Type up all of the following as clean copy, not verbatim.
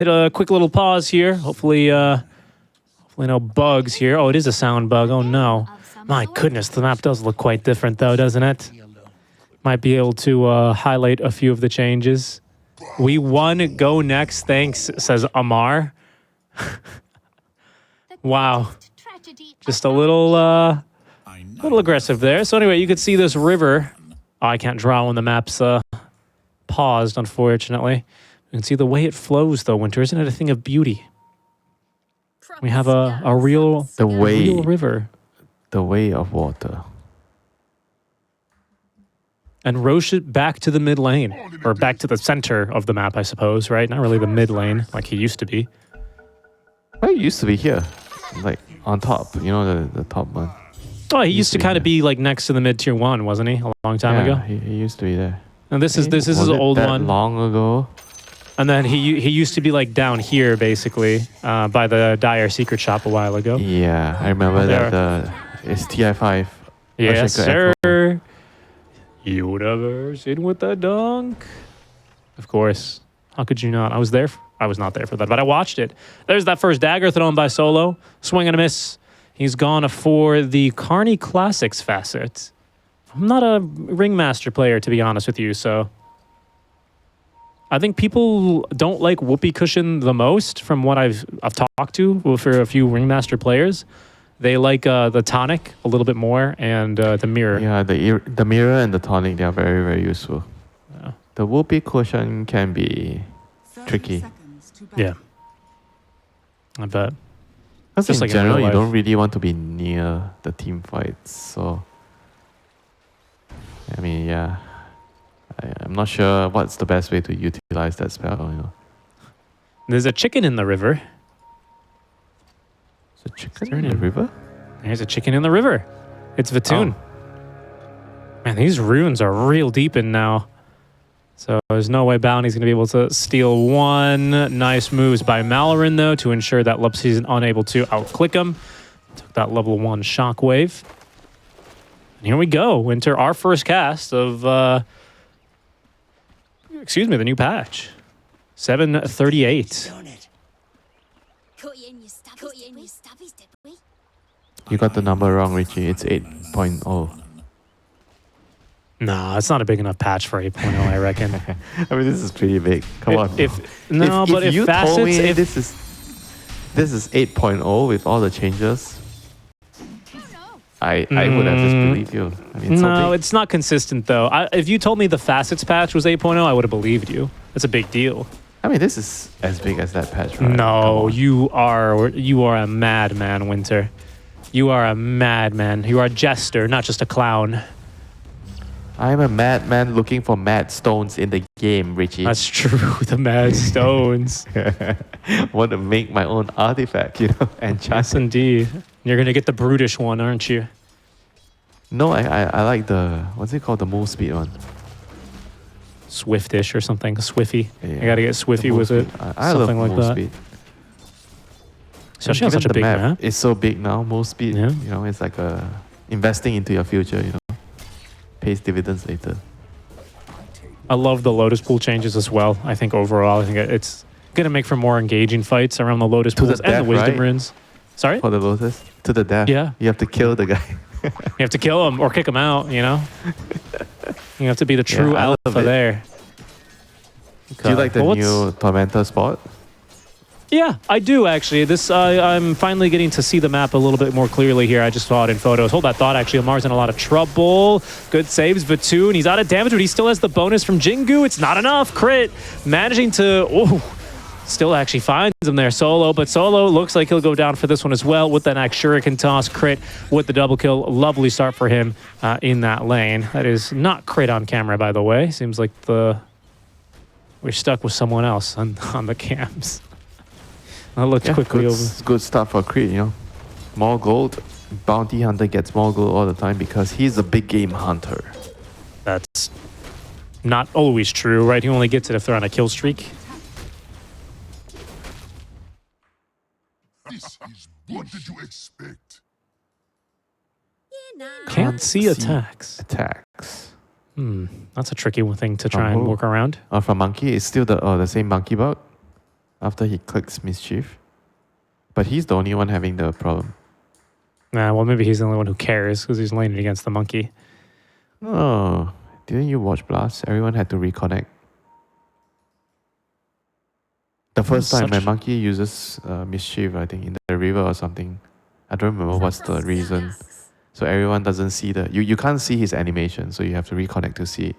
hit a quick little pause here. Hopefully no bugs here. Oh, it is a sound bug. Oh no. My goodness, the map does look quite different though, doesn't it? Might be able to highlight a few of the changes. We won. Go next. Thanks, says Amar. Wow. Just a little aggressive there. So anyway, you could see this river. Oh, I can't draw when the map's paused, unfortunately. You can see the way it flows, though, Winter. Isn't it a thing of beauty? We have a real river. The way of water. And Roche it back to the mid lane. Or back to the center of the map, I suppose, right? Not really the mid lane, like he used to be. Well, he used to be here. Like, on top. You know, the top one. Oh, he used to kind of be like next to the mid tier 1, wasn't he? A long time ago. He used to be there. And this is an old one. Long ago. And then he used to be like down here basically by the Dire Secret Shop a while ago. Yeah, I remember that. It's TI5. Yes, sir. Universe in with the dunk. Of course. How could you not? I was there. I was not there for that, but I watched it. There's that first dagger thrown by Solo. Swing and a miss. He's gone for the Carney Classics facet. I'm not a Ringmaster player, to be honest with you, so... I think people don't like Whoopee Cushion the most from what I've talked to for a few Ringmaster players. They like the tonic a little bit more and the mirror. Yeah, the mirror and the tonic, they are very, very useful. Yeah. The Whoopee Cushion can be tricky. Yeah. I bet. Because in like general, you don't really want to be near the team fights. So, I mean, yeah. I'm not sure what's the best way to utilize that spell, you know. There's a chicken in the river. There's a chicken in the river? There's a chicken in the river. It's Vatoon. Oh. Man, these runes are real deep in now. So there's no way Bounty's going to be able to steal one. Nice moves by Malaran, though, to ensure that Lupsy isn't unable to outclick him. Took that level 1 shockwave. And here we go. Winter, our first cast of... excuse me, the new patch. 738. You got the number wrong, Richie. It's 8.0. No, it's not a big enough patch for 8.0, I reckon. I mean, this is pretty big. Come on. If you facets, told me this is 8.0 with all the changes, I would have just believed you. I mean, no, it's not consistent though. If you told me the facets patch was 8.0, I would have believed you. It's a big deal. I mean, this is as big as that patch, right? No, you are a madman, Winter. You are a madman. You are a jester, not just a clown. I'm a madman looking for mad stones in the game, Richie. That's true, the mad stones. Want to make my own artifact, you know, and yes, indeed. You're going to get the brutish one, aren't you? No, I like the, what's it called, the move speed one. Swiftish or something, Swiffy. Yeah. I got to get Swiffy with it. I love like move that. Speed. Especially on such a big map. It's so big now, move speed. Yeah. You know, it's like investing into your future, you know. Pays dividends later. I love the Lotus Pool changes as well. I think overall, I think it's going to make for more engaging fights around the Lotus Pools and the Wisdom Runes. Sorry? For the Lotus? To the death. Yeah. You have to kill the guy. You have to kill him or kick him out, you know? You have to be the true alpha there. Do you like the new Tormentor spot? Yeah, I do actually. I'm finally getting to see the map a little bit more clearly here. I just saw it in photos. Hold that thought, actually. Amar's in a lot of trouble. Good saves, Vatoon. He's out of damage, but he still has the bonus from Jingu. It's not enough. Crit. Managing to... Still actually finds him there, Solo. But Solo looks like he'll go down for this one as well with that Shuriken toss. Crit with the double kill. Lovely start for him in that lane. That is not crit on camera, by the way. Seems like we're stuck with someone else on the cams. I'll look quickly over. Good stuff for Creed, you know. More gold. Bounty Hunter gets more gold all the time because he's a big game hunter. That's not always true, right? He only gets it if they're on a kill streak. What did you expect? Can't see attacks. That's a tricky thing to try and work around. From Monkey, it's still the same Monkey bug. after he clicks Mischief. But he's the only one having the problem. Nah, well, maybe he's the only one who cares because he's laning against the monkey. Oh, didn't you watch Blast? Everyone had to reconnect. The first time my monkey uses Mischief, I think, in the river or something. I don't remember what's the reason. So everyone doesn't see the... You can't see his animation, so you have to reconnect to see it.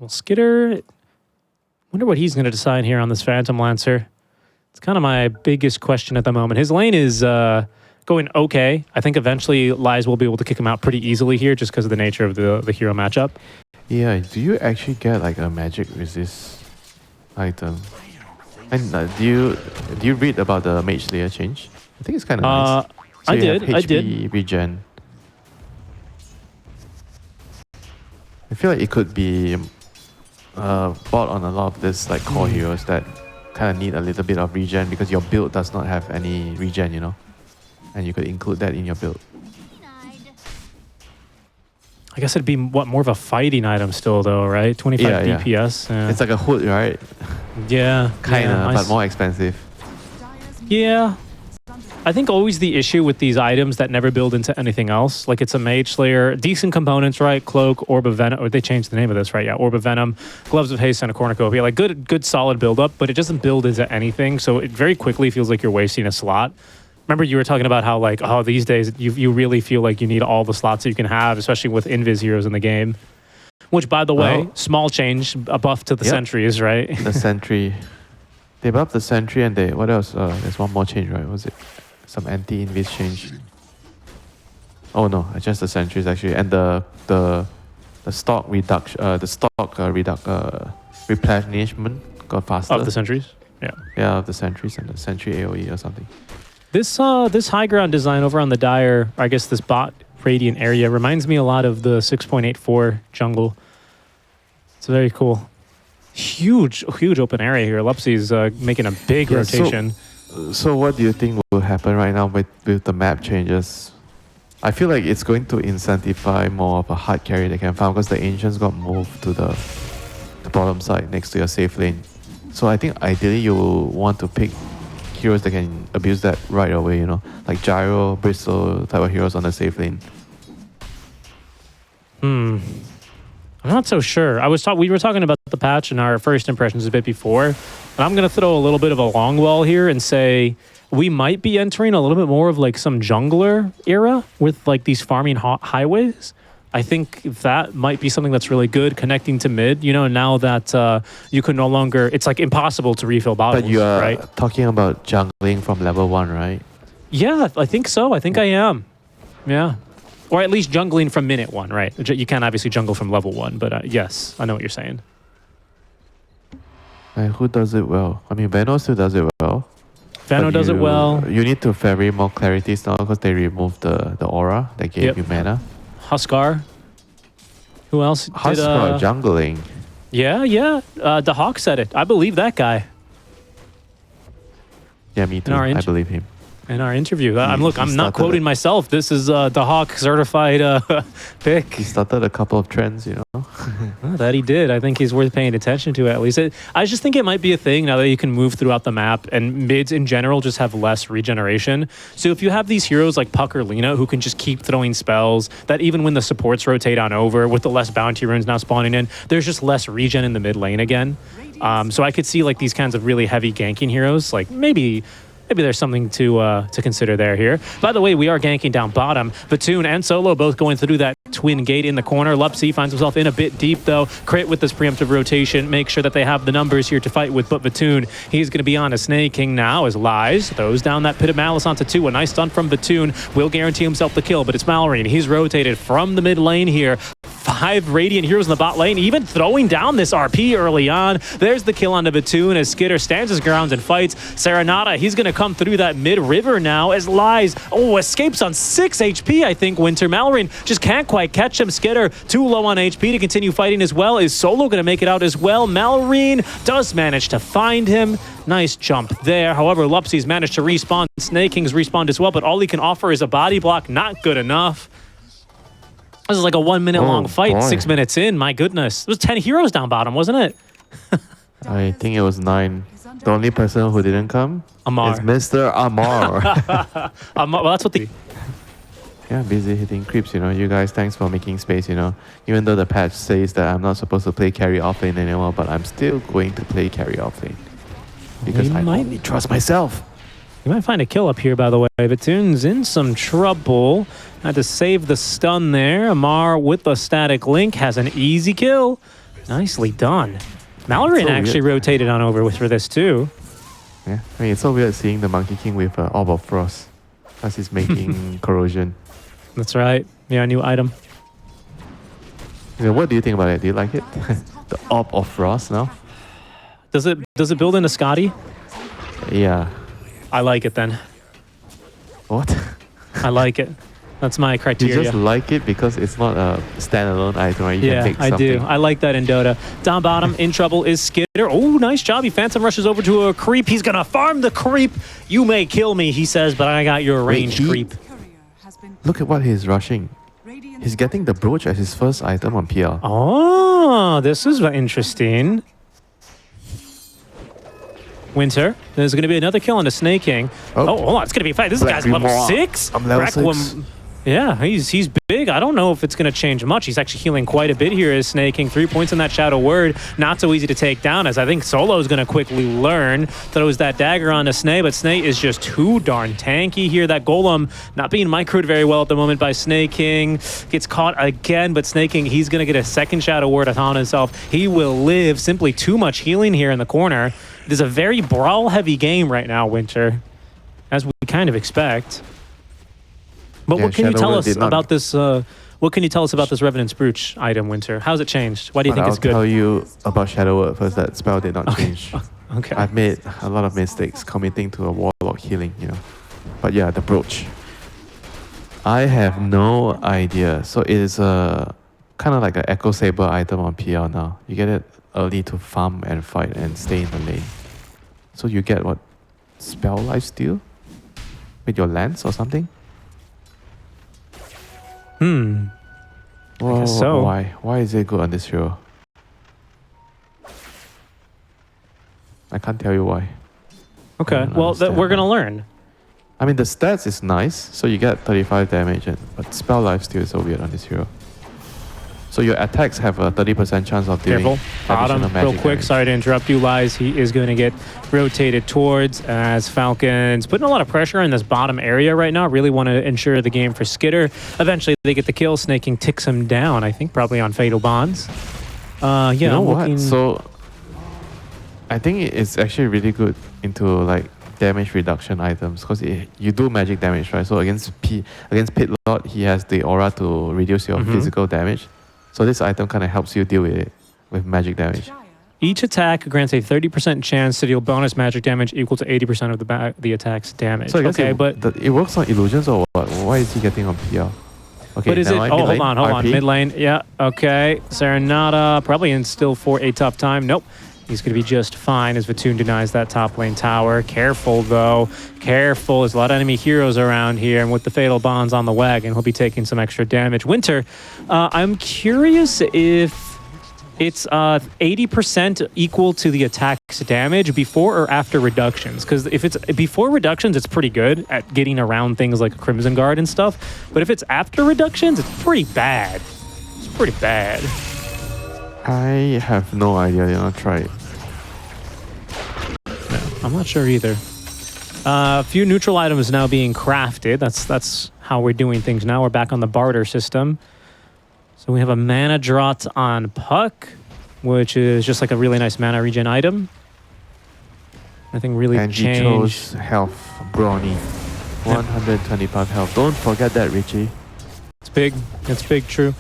Well, Skitter... wonder what he's going to decide here on this Phantom Lancer. It's kind of my biggest question at the moment. His lane is going okay. I think eventually Lies will be able to kick him out pretty easily here just because of the nature of the hero matchup. Yeah, do you actually get like a magic resist item? And do you read about the Mage Slayer change? I think it's kind of nice. So I did. HP regen. I feel like it could be bought on a lot of this like core heroes that kind of need a little bit of regen because your build does not have any regen, you know, and you could include that in your build. I guess it'd be more of a fighting item still though, right? 25 DPS. Yeah. It's like a hood, right? Yeah. Kinda, but more expensive. Yeah. I think always the issue with these items that never build into anything else, like it's a Mage Slayer, decent components, right? Cloak, Orb of Venom, or they changed the name of this, right? Yeah, Orb of Venom, Gloves of Haste, and a Cornucopia. Like good solid build up, but it doesn't build into anything. So it very quickly feels like you're wasting a slot. Remember you were talking about how like, oh, these days you really feel like you need all the slots that you can have, especially with Invis heroes in the game. Which, by the way, small change, a buff to the sentries, right? The sentry. They buffed the sentry and they, what else? There's one more change, right? What was it? Some anti-invis change. Oh no, just the sentries actually. And the stock reduction, replenishment got faster. Of the sentries? Yeah. Yeah, of the sentries and the sentry AoE or something. This high ground design over on the Dire, I guess this bot radiant area, reminds me a lot of the 6.84 jungle. It's very cool. Huge open area here. Lupsi's making a big rotation. So what do you think will happen right now with the map changes? I feel like it's going to incentivize more of a hard carry that can farm because the Ancients got moved to the bottom side next to your safe lane. So I think ideally you will want to pick heroes that can abuse that right away, you know, like Gyro, Bristle type of heroes on the safe lane. I'm not so sure. We were talking about the patch in our first impressions a bit before, and I'm going to throw a little bit of a long wall here and say we might be entering a little bit more of like some jungler era with like these farming highways. I think that might be something that's really good connecting to mid, you know, now that you can no longer, it's like impossible to refill bottles, But you are right? talking about jungling from level 1, right? Yeah, I think so. I think I am. Yeah. Or at least jungling from minute 1, right? You can't obviously jungle from level 1, but yes, I know what you're saying. And who does it well? I mean, Veno still does it well. Veno does it well. You need to ferry more clarities now because they removed the aura that gave you mana. Huskar. Who else? Huskar jungling. Yeah. The Hawk said it. I believe that guy. Yeah, me too. I believe him. In our interview. I'm not quoting myself. This is the Hawk certified pick. He started a couple of trends, you know. Well, that he did. I think he's worth paying attention to at least. I just think it might be a thing now that you can move throughout the map and mids in general just have less regeneration. So if you have these heroes like Puck or Lina who can just keep throwing spells, that even when the supports rotate on over with the less bounty runes now spawning in, there's just less regen in the mid lane again. So I could see like these kinds of really heavy ganking heroes, like maybe there's something to consider here. By the way, we are ganking down bottom. Batoon and Solo both going through that twin gate in the corner. Lupsi finds himself in a bit deep, though. Crit with this preemptive rotation. Make sure that they have the numbers here to fight with. But Batoon, he's going to be on a Snake King now as Lies throws down that Pit of Malice onto 2. A nice stun from Batoon will guarantee himself the kill, but it's Mallory. He's rotated from the mid lane here. 5 Radiant heroes in the bot lane, even throwing down this RP early on. There's the kill onto Batoon as Skitter stands his ground and fights. Serenata, he's going to come through that mid-river now as Lies, escapes on 6 HP, I think, Winter. Mallory just can't quite catch him. Skitter, too low on HP to continue fighting as well. Is Solo going to make it out as well? Mallory does manage to find him. Nice jump there. However, Lupsi's managed to respawn. Snake King's respawned as well, but all he can offer is a body block. Not good enough. This is like a 1 minute long fight, boy. 6 minutes in. My goodness. It was 10 heroes down bottom, wasn't it? I think it was 9. The only person who didn't come Amar. is Mr. Amar. Well, that's what the... Yeah, busy hitting creeps, you know. You guys, thanks for making space, you know. Even though the patch says that I'm not supposed to play carry offlane anymore, but I'm still going to play carry offlane. Because I only trust myself. You might find a kill up here, by the way. Batoon's in some trouble. Had to save the stun there. Amar with the static link has an easy kill. Nicely done. Mallory actually rotated on over for this too. Yeah, I mean, it's so weird seeing the Monkey King with Orb of Frost. As he's making corrosion. That's right. Yeah, new item. You know, what do you think about it? Do you like it? The Orb of Frost now? Does it build into Scotty? Yeah. I like it then. What? I like it. That's my You criteria. just like it because it's not a standalone item, right? You Yeah, can make I do. something. I like that in Dota. Down bottom, in trouble is Skitter. Oh, nice job. He phantom rushes over to a creep. He's going to farm the creep. You may kill me, he says, but I got your range creep. Look at what he's rushing. He's getting the brooch as his first item on PL. Oh, this is interesting. Winter. There's going to be another kill on the Snake King. Oh, hold on. It's going to be a fight. This guy's level 6. I'm level 6. Yeah, he's big. I don't know if it's going to change much. He's actually healing quite a bit here as Snake King. 3 points in that Shadow Word. Not so easy to take down, as I think Solo is going to quickly learn. Throws that dagger on to Snake, but Snake is just too darn tanky here. That Golem not being microed very well at the moment by Snake King. Gets caught again, but Snake King, he's going to get a second Shadow Word on himself. He will live. Simply too much healing here in the corner. It is a very brawl-heavy game right now, Winter, as we kind of expect. But Yeah, what can you Shadow tell Word us did not- about this? What can you tell us about this Revenant's Brooch item, Winter? How's it changed? Why do you think I'll it's good? tell you about Shadow Word first. That spell did not change. Okay. I've made a lot of mistakes committing to a Warlock healing, you know. But yeah, the brooch. I have no idea. So it is a kind of like an Echo Saber item on PL now. You get it early to farm and fight and stay in the lane. So you get what? Spell lifesteal? With your lance or something? I guess so. Why? Why is it good on this hero? I can't tell you why. Okay. don't Well, understand we're gonna that. learn. I mean, the stats is nice, so you get 35 damage, but spell lifesteal is so weird on this hero. So your attacks have a 30% chance of doing Careful. Bottom, additional magic real quick. damage. Sorry to interrupt you, Lies. He is going to get rotated towards as Falcons putting a lot of pressure in this bottom area right now. Really want to ensure the game for Skitter. Eventually, they get the kill. Snake King ticks him down, I think, probably on Fatal Bonds. Yeah, You know I'm what? looking- So I think it's actually really good into like damage reduction items because you do magic damage, right? So against Pit Lord, he has the aura to reduce your physical damage. So this item kind of helps you deal with it with magic damage. Each attack grants a 30% chance to deal bonus magic damage equal to 80% of the attack's damage. So I guess Okay, but it works on illusions or what? Why is he getting on PL? Okay, but is it? never mind, Oh, mid hold lane, on. RP. Mid lane. Yeah. Okay. Serenata probably in still for a tough time. Nope. He's going to be just fine as Vatoon denies that top lane tower. Careful, though. Careful. There's a lot of enemy heroes around here. And with the Fatal Bonds on the wagon, he'll be taking some extra damage. Winter, I'm curious if it's 80% equal to the attack's damage before or after reductions. Because if it's before reductions, it's pretty good at getting around things like Crimson Guard and stuff. But if it's after reductions, it's pretty bad. It's pretty bad. I have no idea. You know, try it. I'm not sure either. A few neutral items now being crafted. That's how we're doing things now. We're back on the barter system. So we have a mana draught on Puck, which is just like a really nice mana regen item. Nothing really And he changed. chose health, Brawny. 125 health. Don't forget that, Richie. It's big. It's big, true.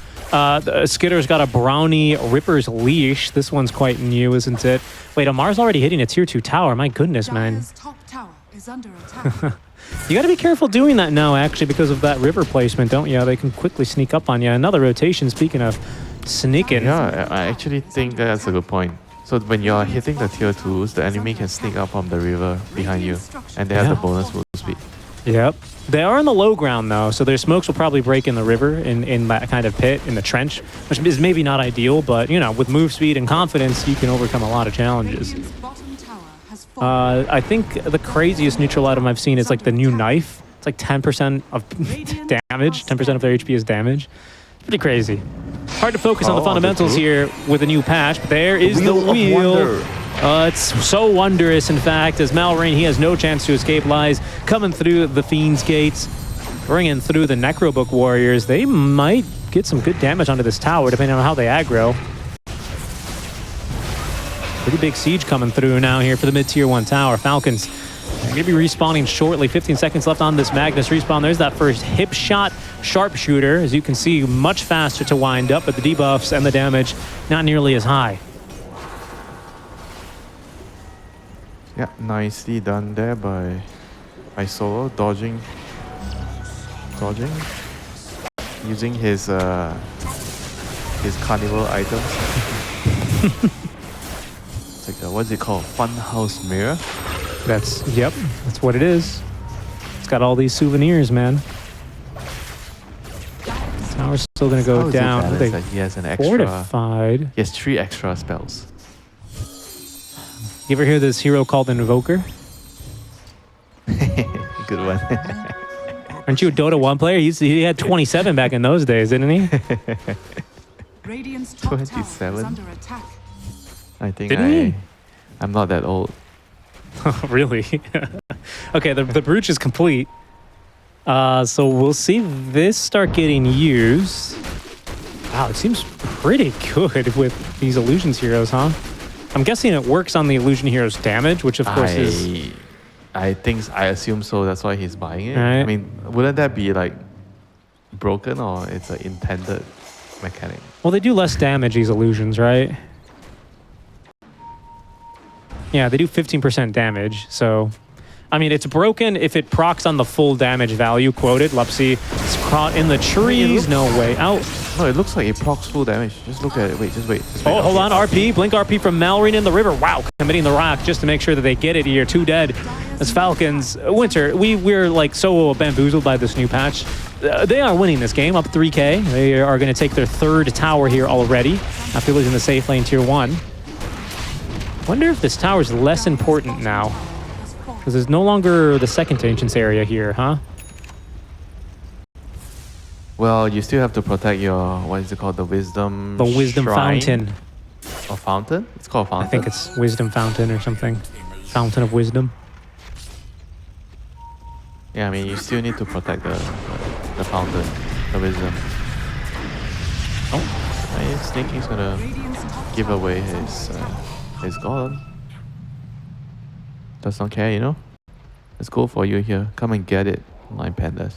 Skitter's got a Brownie Ripper's Leash. This one's quite new, isn't it? Wait, Amar's already hitting a tier 2 tower. My goodness, man. Dire's top tower is under attack. You got to be careful doing that now, actually, because of that river placement, don't you? They can quickly sneak up on you. Another rotation, speaking of sneaking. Yeah, I actually think that's a good point. So when you're hitting the tier 2s, the enemy can sneak up from the river behind you, and they have the bonus move speed. Yep. They are in the low ground, though, so their smokes will probably break in the river, in that kind of pit, in the trench, which is maybe not ideal, but, you know, with move speed and confidence, you can overcome a lot of challenges. Radiant's bottom tower has fallen. I think the craziest neutral item I've seen is, like, the new knife. It's like 10% of damage, 10% of their HP is damage. It's pretty crazy. Hard to focus on the fundamentals here with a new patch, but there is the wheel. It's so wondrous, in fact, as Malrain, he has no chance to escape, lies coming through the Fiend's Gates, bringing through the Necrobook Warriors. They might get some good damage onto this tower, depending on how they aggro. Pretty big siege coming through now here for the mid-tier 1 tower. Falcons are going to be respawning shortly. 15 seconds left on this Magnus respawn. There's that first hip shot sharpshooter. As you can see, much faster to wind up, but the debuffs and the damage not nearly as high. Yeah, nicely done there by Solo, dodging, using his carnival items. It's like what's it called? Funhouse mirror. Yep, that's what it is. It's got all these souvenirs, man. Tower's still gonna go down. That he has an extra. Fortified. He has 3 extra spells. You ever hear this hero called Invoker? Good one. Aren't you a Dota 1 player? He had 27 back in those days, didn't he? Radiant's top tower is 27? under attack. I think Didn't he? I'm not that old. Really? Okay, the brooch is complete. So we'll see this start getting used. Wow, it seems pretty good with these Illusions heroes, huh? I'm guessing it works on the Illusion hero's damage, which of course is... I assume so. That's why he's buying it. Right. I mean, wouldn't that be like broken, or it's an intended mechanic? Well, they do less damage, these Illusions, right? Yeah, they do 15% damage, so... I mean, it's broken if it procs on the full damage value quoted. Lupsy is caught in the trees. No way out. No, it looks like it procs full damage. Just look at it. Wait, just wait. Oh, hold on. RP. Blink RP from Malrain in the river. Wow. Committing the rock just to make sure that they get it here. 2 dead. As Falcons. Winter, we're like so bamboozled by this new patch. They are winning this game, up 3K. They are going to take their 3rd tower here already after losing the safe lane tier 1. Wonder if this tower is less important now. Because there's no longer the 2nd Ancients area here, huh? Well, you still have to protect your, what is it called? The Wisdom The Wisdom Shrine? Fountain. Or Fountain? It's called Fountain. I think it's Wisdom Fountain or something. Fountain of Wisdom. Yeah, I mean, you still need to protect the Fountain, the Wisdom. Oh, Sneaky's gonna give away his god. Does not care, you know? Let's go for you here. Come and get it, my pandas.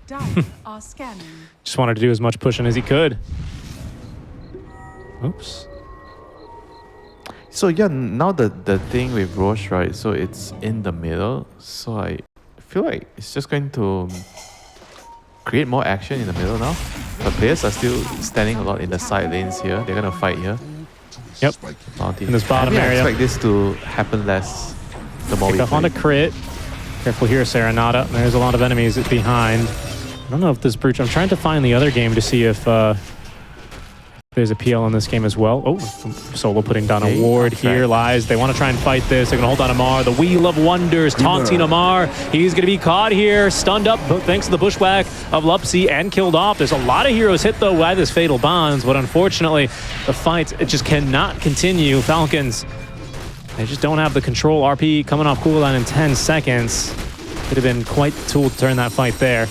Dive are scanning. Just wanted to do as much pushing as he could. Oops. So yeah, now the thing with Roche, right? So it's in the middle. So I feel like it's just going to create more action in the middle now. The players are still standing a lot in the side lanes here. They're gonna fight here. Yep. Bounty. In this bottom I area. expect this to happen less the more Pick we up on a play. crit. Careful here, Serenata. There's a lot of enemies behind. I don't know if this breach... I'm trying to find the other game to see if there's a PL in this game as well. Oh, Solo putting down a ward here. Lies. They want to try and fight this. They're going to hold on Amar. The Wheel of Wonders taunting Amar. He's going to be caught here. Stunned up thanks to the bushwhack of Lupsy and killed off. There's a lot of heroes hit, though, by this Fatal Bonds. But unfortunately, the fight, it just cannot continue. Falcons... They just don't have the control. RP coming off cooldown in 10 seconds. Could have been quite the tool to turn that fight there.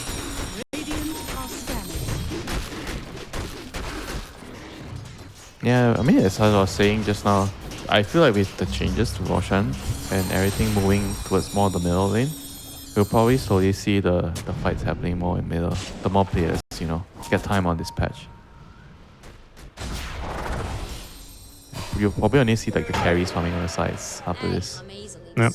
Yeah, I mean, as I was saying just now, I feel like with the changes to Roshan and everything moving towards more the middle lane, we'll probably slowly see the fights happening more in middle. The more players, you know, get time on this patch. You'll probably only see like the carries farming on the sides after this. Yep.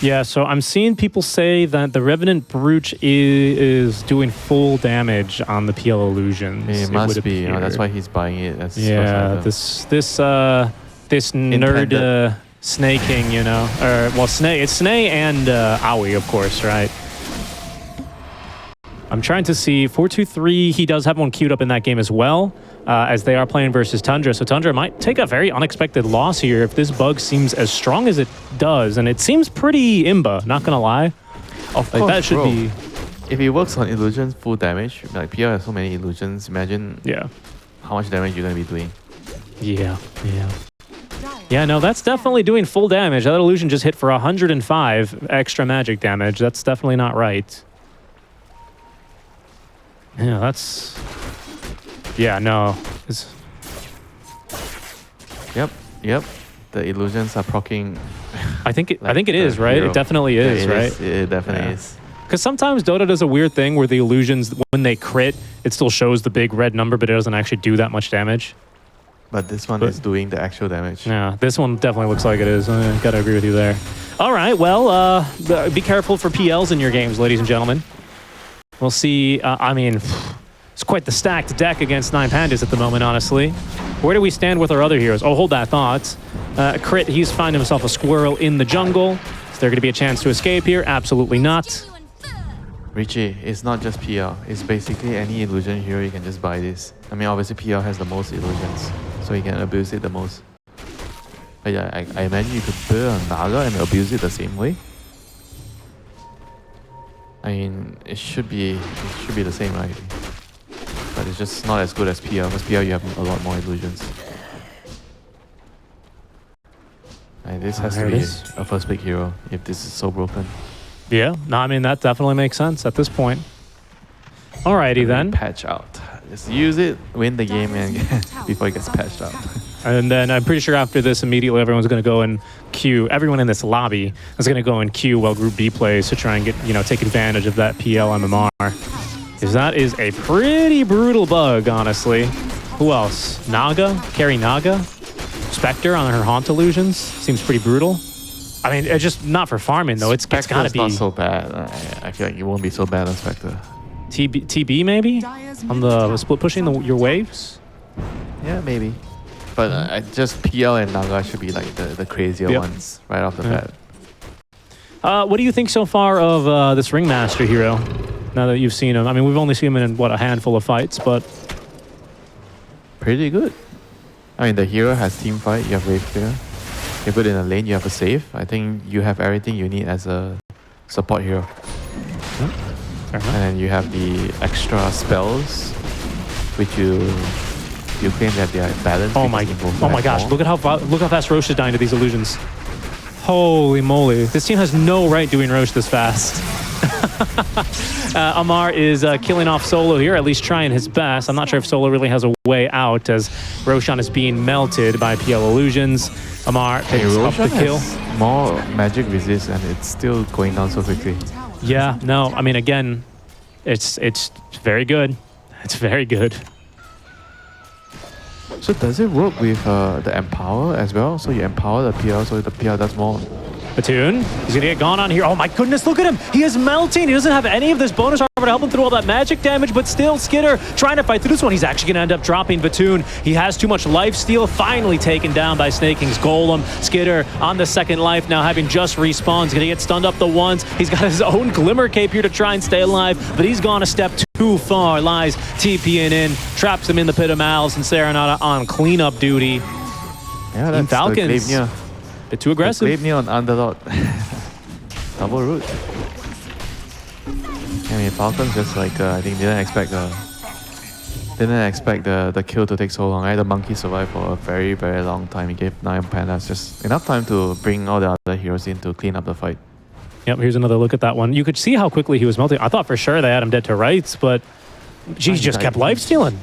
Yeah, so I'm seeing people say that the Revenant Brooch is doing full damage on the PL Illusions. It must be, you know, that's why he's buying it. That's yeah, this nerd snaking, you know. Or, well, it's Snay and Aoi, of course, right? I'm trying to see 4-2-3. He does have one queued up in that game as well, as they are playing versus Tundra. So Tundra might take a very unexpected loss here if this bug seems as strong as it does. And it seems pretty imba, not gonna lie. Of Like, course, that should bro. be... If it works on illusions full damage, like PL has so many illusions, imagine Yeah. how much damage you're gonna be doing. Yeah, yeah. Yeah, no, that's definitely doing full damage. That illusion just hit for 105 extra magic damage. That's definitely not right. Yeah, that's... Yeah, no. Yep. The illusions are proccing. I think it, Like I think it is, the right? hero. It definitely is, Yeah, right? It definitely Yeah. is. Because sometimes Dota does a weird thing where the illusions, when they crit, it still shows the big red number, but it doesn't actually do that much damage. But this one But- is doing the actual damage. Yeah, this one definitely looks like it is. I gotta agree with you there. All right, well, be careful for PLs in your games, ladies and gentlemen. We'll see. I mean, it's quite the stacked deck against 9 Pandas at the moment, honestly. Where do we stand with our other heroes? Oh, hold that thought. Crit, he's finding himself a squirrel in the jungle. Is there going to be a chance to escape here? Absolutely not. Richie, it's not just PL. It's basically any illusion hero, you can just buy this. I mean, obviously PL has the most illusions, so you can abuse it the most. But yeah, I imagine you could build a Naga and abuse it the same way. I mean, it should be the same, right? But it's just not as good as PL, because PL you have a lot more illusions. And this has There to it be is. a first pick hero if this is so broken. Yeah, no, I mean, that definitely makes sense at this point. Alrighty then. Patch out. Just use it, win the game, and before it gets patched out. And then I'm pretty sure after this, immediately everyone's going to go and queue. Everyone in this lobby is going to go and queue while Group B plays to try and get, you know, take advantage of that PL MMR. Because that is a pretty brutal bug, honestly. Who else? Naga? Carry Naga? Spectre on her Haunt illusions? Seems pretty brutal. I mean, it's just not for farming, though. It's got to Spectre's be... not so bad. I feel like it won't be so bad on Spectre. TB maybe? On the split pushing your waves? Yeah, maybe. But just PL and Naga should be like the crazier Yep. ones right off the Yeah. bat. What do you think so far of this Ringmaster hero? Now that you've seen him, I mean, we've only seen him in what, a handful of fights, but Pretty good. I mean, the hero has team fight. You have wave clear. You put in a lane. You have a save. I think you have everything you need as a support hero. fair enough. And then you have the extra spells, which you claim that they are balanced. Oh because you both my have gosh! more. Look how fast Roche is dying to these illusions. Holy moly! This team has no right doing Roche this fast. Amar is killing off Solo here, at least trying his best. I'm not sure if Solo really has a way out as Roshan is being melted by PL illusions. Amar Hey, picks up the Roshan kill. has more magic resist, and it's still going down so quickly. Yeah, no, I mean, again, it's very good. It's very good. So does it work with the empower as well? So you empower the PL, so the PL does more. Platoon, he's gonna get gone on here. Oh my goodness, look at him. He is melting. He doesn't have any of this bonus armor to help him through all that magic damage, but still, Skidder trying to fight through this one. He's actually gonna end up dropping Platoon. He has too much lifesteal, finally taken down by Snaking's Golem. Skidder on the second life now, having just respawned. He's gonna get stunned up the once. He's got his own Glimmer Cape here to try and stay alive, but he's gone a step too far. Lies TPing in, traps him in the Pit of Malice, and Serenata on cleanup duty. Yeah, that's Falcons. the Gleipnir. Bit too aggressive. Gleipnir on Underlord. Double root. I mean, Falcons just like, I think didn't expect the kill to take so long. Right? The monkey survived for a very, very long time. He gave 9 Pandas just enough time to bring all the other heroes in to clean up the fight. Yep, here's another look at that one. You could see how quickly he was melting. I thought for sure they had him dead to rights, but he just kept life stealing.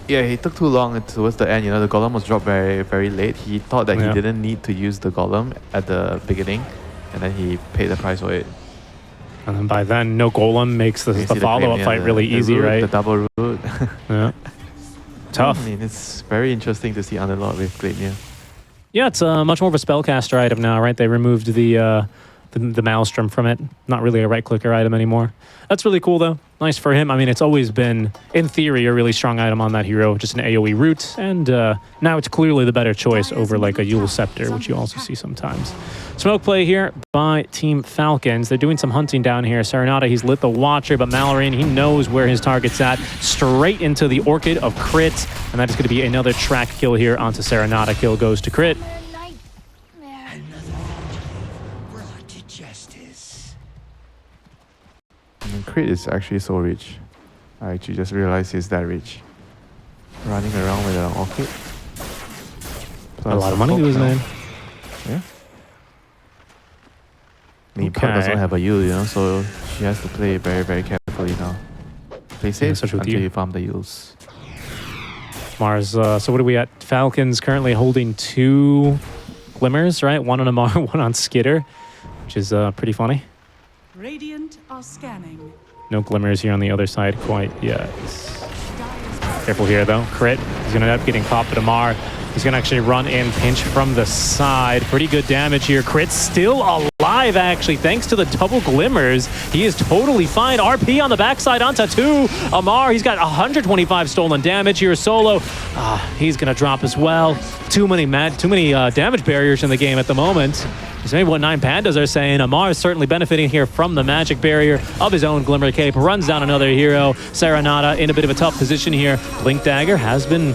Yeah, he took too long towards the end. You know, the golem was dropped very, very late. He thought that Yeah. he didn't need to use the golem at the beginning, and then he paid the price for it. And then by then, no golem makes the You see follow-up Gleipnir, fight really the easy, root, right? The double root. Yeah. Tough. I mean, it's very interesting to see Underlord with Gleipnir. Yeah, it's much more of a spellcaster item now, right? They removed the the maelstrom from it. Not really a right-clicker item anymore. That's really cool, though. Nice for him. I mean, it's always been, in theory, a really strong item on that hero, just an AoE root, and now it's clearly the better choice over like a Yule Scepter, which you also see sometimes. Smoke play here by Team Falcons. They're doing some hunting down here. Serenata, he's lit the Watcher, but Mallory, he knows where his target's at. Straight into the Orchid of Crit, and that is going to be another track kill here onto Serenata. Kill goes to Crit. Crit is actually so rich. I actually just realized he's that rich. Running around with an Orchid. A lot of money to his name. Yeah. I mean, Park doesn't have a Yule, you know, so she has to play very, very carefully now. Play safe until you farm the Yules. Mars, so what are we at? Falcons currently holding 2 Glimmers, right? One on Amar, one on Skitter, which is pretty funny. Radiant are scanning. No Glimmers here on the other side quite yet. Careful here, though. Crit. He's going to end up getting caught, but Amar, he's going to actually run in, pinch from the side. Pretty good damage here. Crit still alive, actually, thanks to the double Glimmers. He is totally fine. RP on the backside onto 2. Amar, he's got 125 stolen damage here. Solo, he's going to drop as well. Too many damage barriers in the game at the moment. It's maybe what 9 Pandas are saying. Amar is certainly benefiting here from the magic barrier of his own Glimmer Cape. Runs down another hero. Serenata in a bit of a tough position here. Blink Dagger has been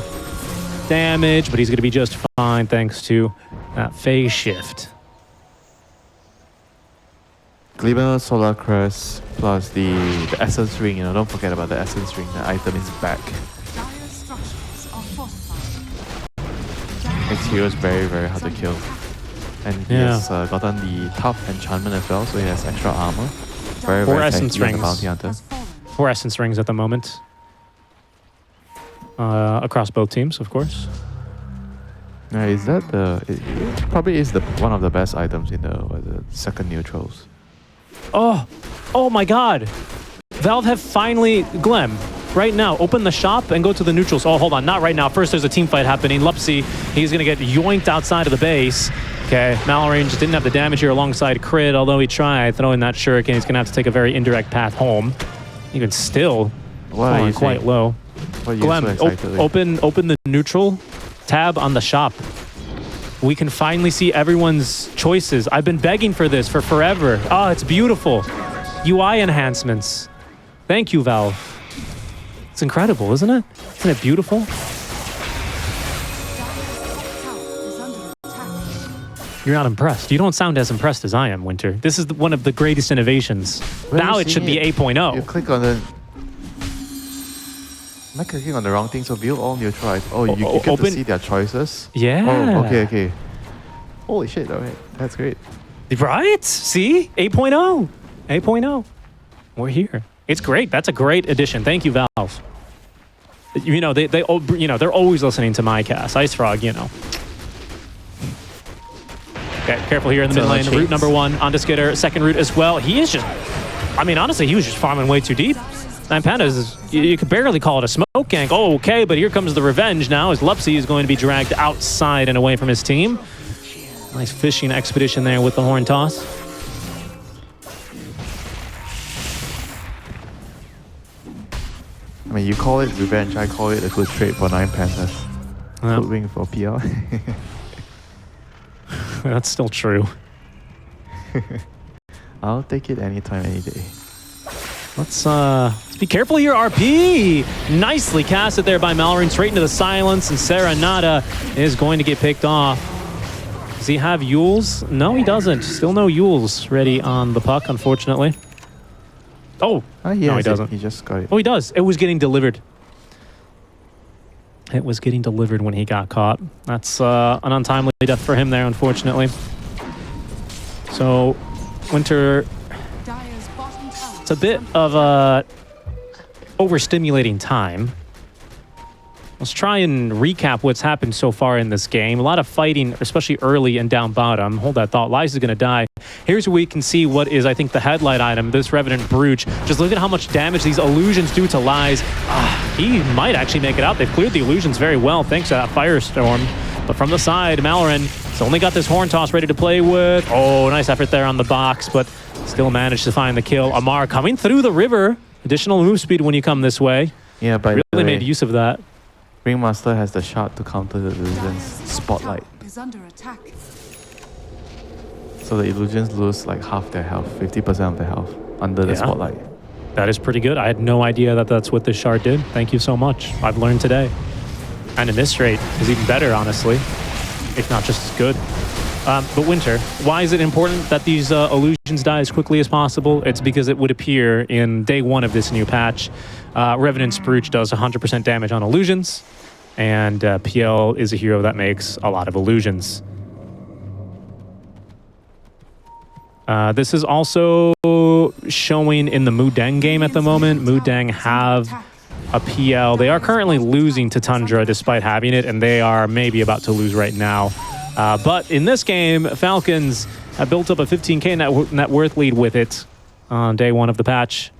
damaged, but he's going to be just fine thanks to that phase shift. Glimmer, Solar Crest, plus the Essence Ring. You know, don't forget about the Essence Ring. The item is back. Dire structures are fortified. Makes heroes very, very hard to kill. And he has gotten the Tough Enchantment as well, so he has extra armor. Very, 4 very Essence tanky on the Rings. Bounty Hunter. Has fallen. 4 Essence Rings at the moment. Across both teams, of course. Yeah, is that the... It probably is one of the best items in the second neutrals. Oh my god. Valve have finally... Glem, right now, open the shop and go to the neutrals. Oh, hold on, not right now. First, there's a team fight happening. Lupsy, he's going to get yoinked outside of the base. Okay, Mallory just didn't have the damage here alongside Crit, although he tried throwing that shuriken. He's going to have to take a very indirect path home. Even still, What are you quite saying? low. What are you Glem, so excited with? open the neutral tab on the shop. We can finally see everyone's choices. I've been begging for this for forever. Oh, it's beautiful. UI enhancements. Thank you, Valve. It's incredible, isn't it? Isn't it beautiful? Dire's top tower is under attack. You're not impressed. You don't sound as impressed as I am, Winter. This is one of the greatest innovations. Where are Now you it should seeing be it? 8.0. You click on the... Am I clicking on the wrong thing? So view all neutralized. Oh, you get open- to see their choices? Yeah. Oh, okay. Holy shit, alright. That's great. Right? See? 8.0. 8.0. We're here. It's great. That's a great addition. Thank you, Valve. You know, they're always listening to my cast. Ice Frog, you know. Okay, careful here in the mid lane. Route number 1 onto Skitter. Second route as well. He is just... I mean, honestly, he was just farming way too deep. 9 Pandas, you could barely call it a smoke gank. Oh, okay, but here comes the revenge now as Lupsy is going to be dragged outside and away from his team. Nice fishing expedition there with the horn toss. I mean, you call it revenge, I call it a good trade for 9 Pandas. Yeah. Good wing for PR. That's still true. I'll take it anytime, any day. Let's be careful here, RP! Nicely casted there by Mallory, straight into the silence, and Serenata is going to get picked off. Does he have Yules? No, he doesn't. Still no Yules ready on the puck, unfortunately. Oh, no, he doesn't. He just got it. Oh, he does. It was getting delivered. It was getting delivered when he got caught. That's an untimely death for him there, unfortunately. So, Winter... Dire's bottom tower. It's a bit of a overstimulating time. Let's try and recap what's happened so far in this game. A lot of fighting, especially early and down bottom. Hold that thought. Lies is going to die. Here's where we can see what is, I think, the headlight item, this Revenant Brooch. Just look at how much damage these illusions do to Lies. He might actually make it out. They've cleared the illusions very well thanks to that Firestorm. But from the side, Malloran, only got this horn toss ready to play with. Oh, nice effort there on the box, but still managed to find the kill. Amar coming through the river. Additional move speed when you come this way. Yeah, by the Really way, made use of that. Ringmaster has the shot to counter the illusions. Dire's Spotlight. tower is under attack. So the illusions lose like half their health, 50% of their health under the Yeah. spotlight. That is pretty good. I had no idea that that's what this shard did. Thank you so much. I've learned today. And a miss rate is even better, honestly, if not just as good. But Winter, why is it important that these illusions die as quickly as possible? It's because it would appear in day one of this new patch. Revenant Spruce does 100% damage on illusions, and PL is a hero that makes a lot of illusions. This is also showing in the Mudeng game at the moment. Mudeng have a PL. They are currently losing to Tundra despite having it, and they are maybe about to lose right now. But in this game, Falcons have built up a 15k net worth lead with it on day one of the patch.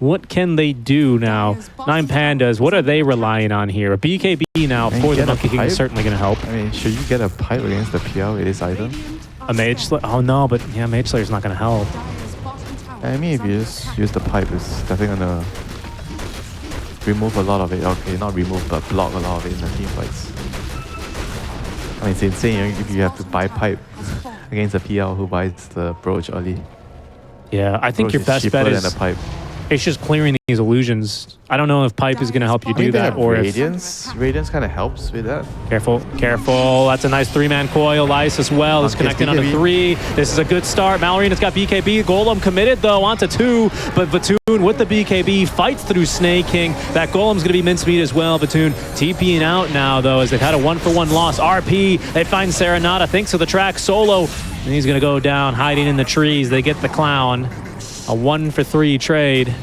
What can they do now? 9 Pandas, what are they relying on here? A BKB now for the Monkey King is certainly going to help. I mean, should you get a pipe against the PL with this item? A Mage Slayer? Oh no, but yeah, Mage Slayer's not going to help. Dire's bottom tower I mean, if you just use the pipe, it's definitely gonna remove a lot of it. Okay, not remove, but block a lot of it in the team fights. I mean, it's insane if you have to buy pipe against a PL who buys the brooch early. Yeah, I think Brooch your is best cheaper bet than is a pipe. it's just clearing these illusions. I don't know if pipe is going to help you I mean, do they that have or if... Radiance. Radiance kind of helps with that. Careful, careful. That's a nice 3-man coil. Ice as well is Okay, connecting onto BKB. 3. This is a good start. Malorina's got BKB. Golem committed, though, onto 2. But Vatoon with the BKB fights through Snake King. That Golem's going to be mincemeat as well. Vatoon TPing out now, though, as they've had a 1-for-1 loss. RP, they find Serenata. Thanks to the track. Solo, and he's going to go down, hiding in the trees. They get the clown. A 1-for-3 trade.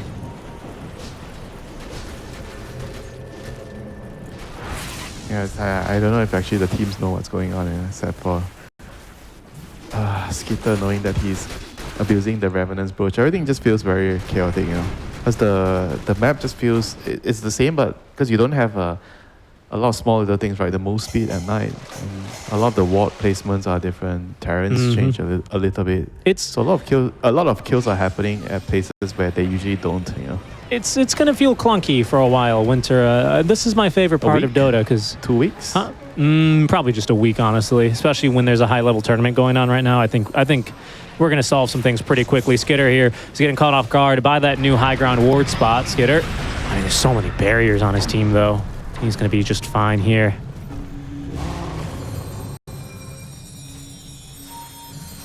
Yeah, I don't know if actually the teams know what's going on, except for Skitter knowing that he's abusing the Revenant's brooch. Everything just feels very chaotic, you know. Because the map just feels it's the same, but because you don't have a lot of small little things, right? The move speed at night, and a lot of the ward placements are different. Terrains change a little bit. So a lot of kills are happening at places where they usually don't, you know. It's going to feel clunky for a while, Winter. This is my favorite part of week? Dota, because... 2 weeks? Probably just a week, honestly. Especially when there's a high-level tournament going on right now. I think we're going to solve some things pretty quickly. Skitter here is getting caught off guard by that new high ground ward spot. Skitter. I mean, there's so many barriers on his team, though. He's going to be just fine here.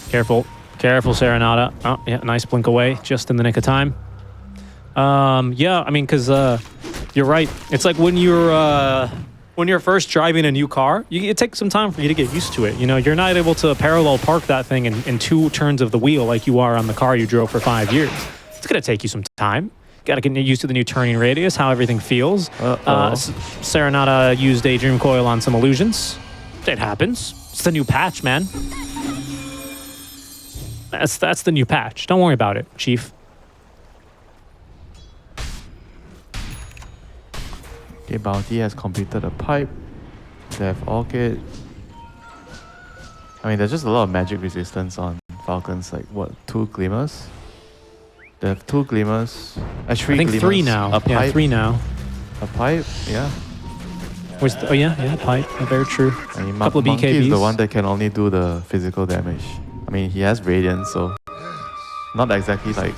Careful. Careful, Serenata. Oh, yeah, nice blink away. Just in the nick of time. Yeah, I mean, because you're right. It's like when you're first driving a new car, it takes some time for you to get used to it. You know, you're not able to parallel park that thing in 2 turns of the wheel like you are on the car you drove for 5 years. It's going to take you some time. Got to get used to the new turning radius, how everything feels. Serenata used a Dream Coil on some illusions. It happens. It's the new patch, man. That's the new patch. Don't worry about it, Chief. Okay, Bounty has completed a pipe. They have Orchid. I mean, there's just a lot of magic resistance on Falcons. Like, what, 2 Glimmers? They have 2 Glimmers. 3 I think Glimmers. 3 now. A pipe. Yeah, 3 now. A pipe, yeah. Oh, yeah, pipe. Very true. I mean, Couple of Monkey is the BKBs. one that can only do the physical damage. I mean, he has Radiance, so not exactly like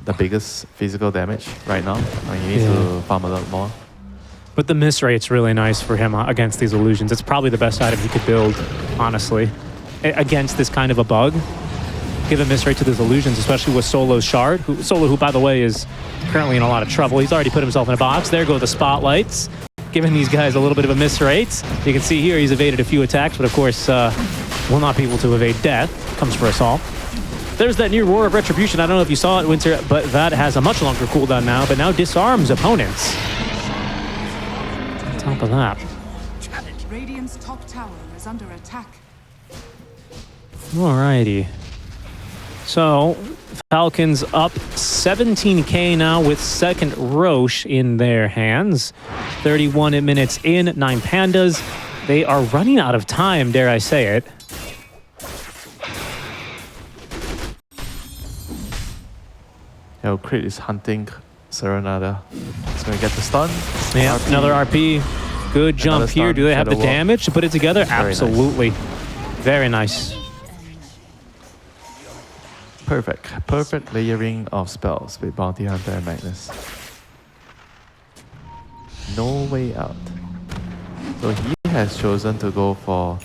the biggest physical damage right now. I mean, he needs to farm a lot more. But the miss rate's really nice for him against these illusions. It's probably the best item he could build, honestly, against this kind of a bug. Give a miss rate to these illusions, especially with Solo's shard. Solo, who, by the way, is currently in a lot of trouble. He's already put himself in a box. There go the spotlights, giving these guys a little bit of a miss rate. You can see here he's evaded a few attacks, but of course will not be able to evade death. Comes for us all. There's that new Roar of Retribution. I don't know if you saw it, Winter, but that has a much longer cooldown now, but now disarms opponents. On top of that. Radiant's top tower is under attack. Alrighty. So, Falcons up 17k now with second Roche in their hands. 31 minutes in, 9 Pandas. They are running out of time, dare I say it. Yo, Crit is hunting Serenada. He's gonna get the stun. Yeah, RP. another RP. Good jump Another here. stun, Do they have the shadow wall. damage to put it together? Very nice. Absolutely. Very nice. Perfect layering of spells with Bounty Hunter and Magnus. No way out. So he has chosen to go for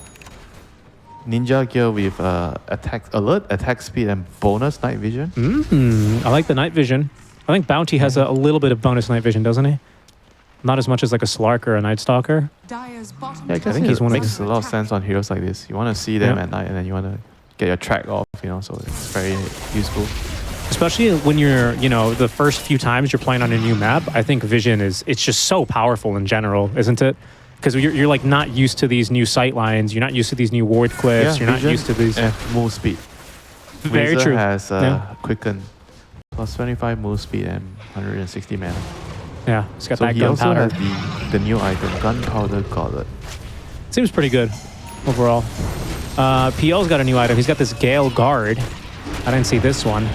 Ninja Gear with alert, attack speed, and bonus night vision. I like the night vision. I think Bounty has a little bit of bonus night vision, doesn't he? Not as much as like a Slark or a Night Stalker. Dire's bottom Yeah, I tower think he's it one of makes is a under lot of attack. sense on heroes like this. You want to see them Yeah. at night, and then you want to get your track off, you know, so it's very useful. Especially when you're, the first few times you're playing on a new map, I think vision it's just so powerful in general, isn't it? Because you're like not used to these new sight lines, you're not used to these new ward cliffs, you're not vision used to these. and move speed. Very Razor true. has Yeah. quicken plus 25 move speed and 160 mana. Yeah, it's got So that he also gunpowder. has the new item, Gunpowder Gauntlet. Seems pretty good overall. PL's got a new item. He's got this Gale Guard. I didn't see this one.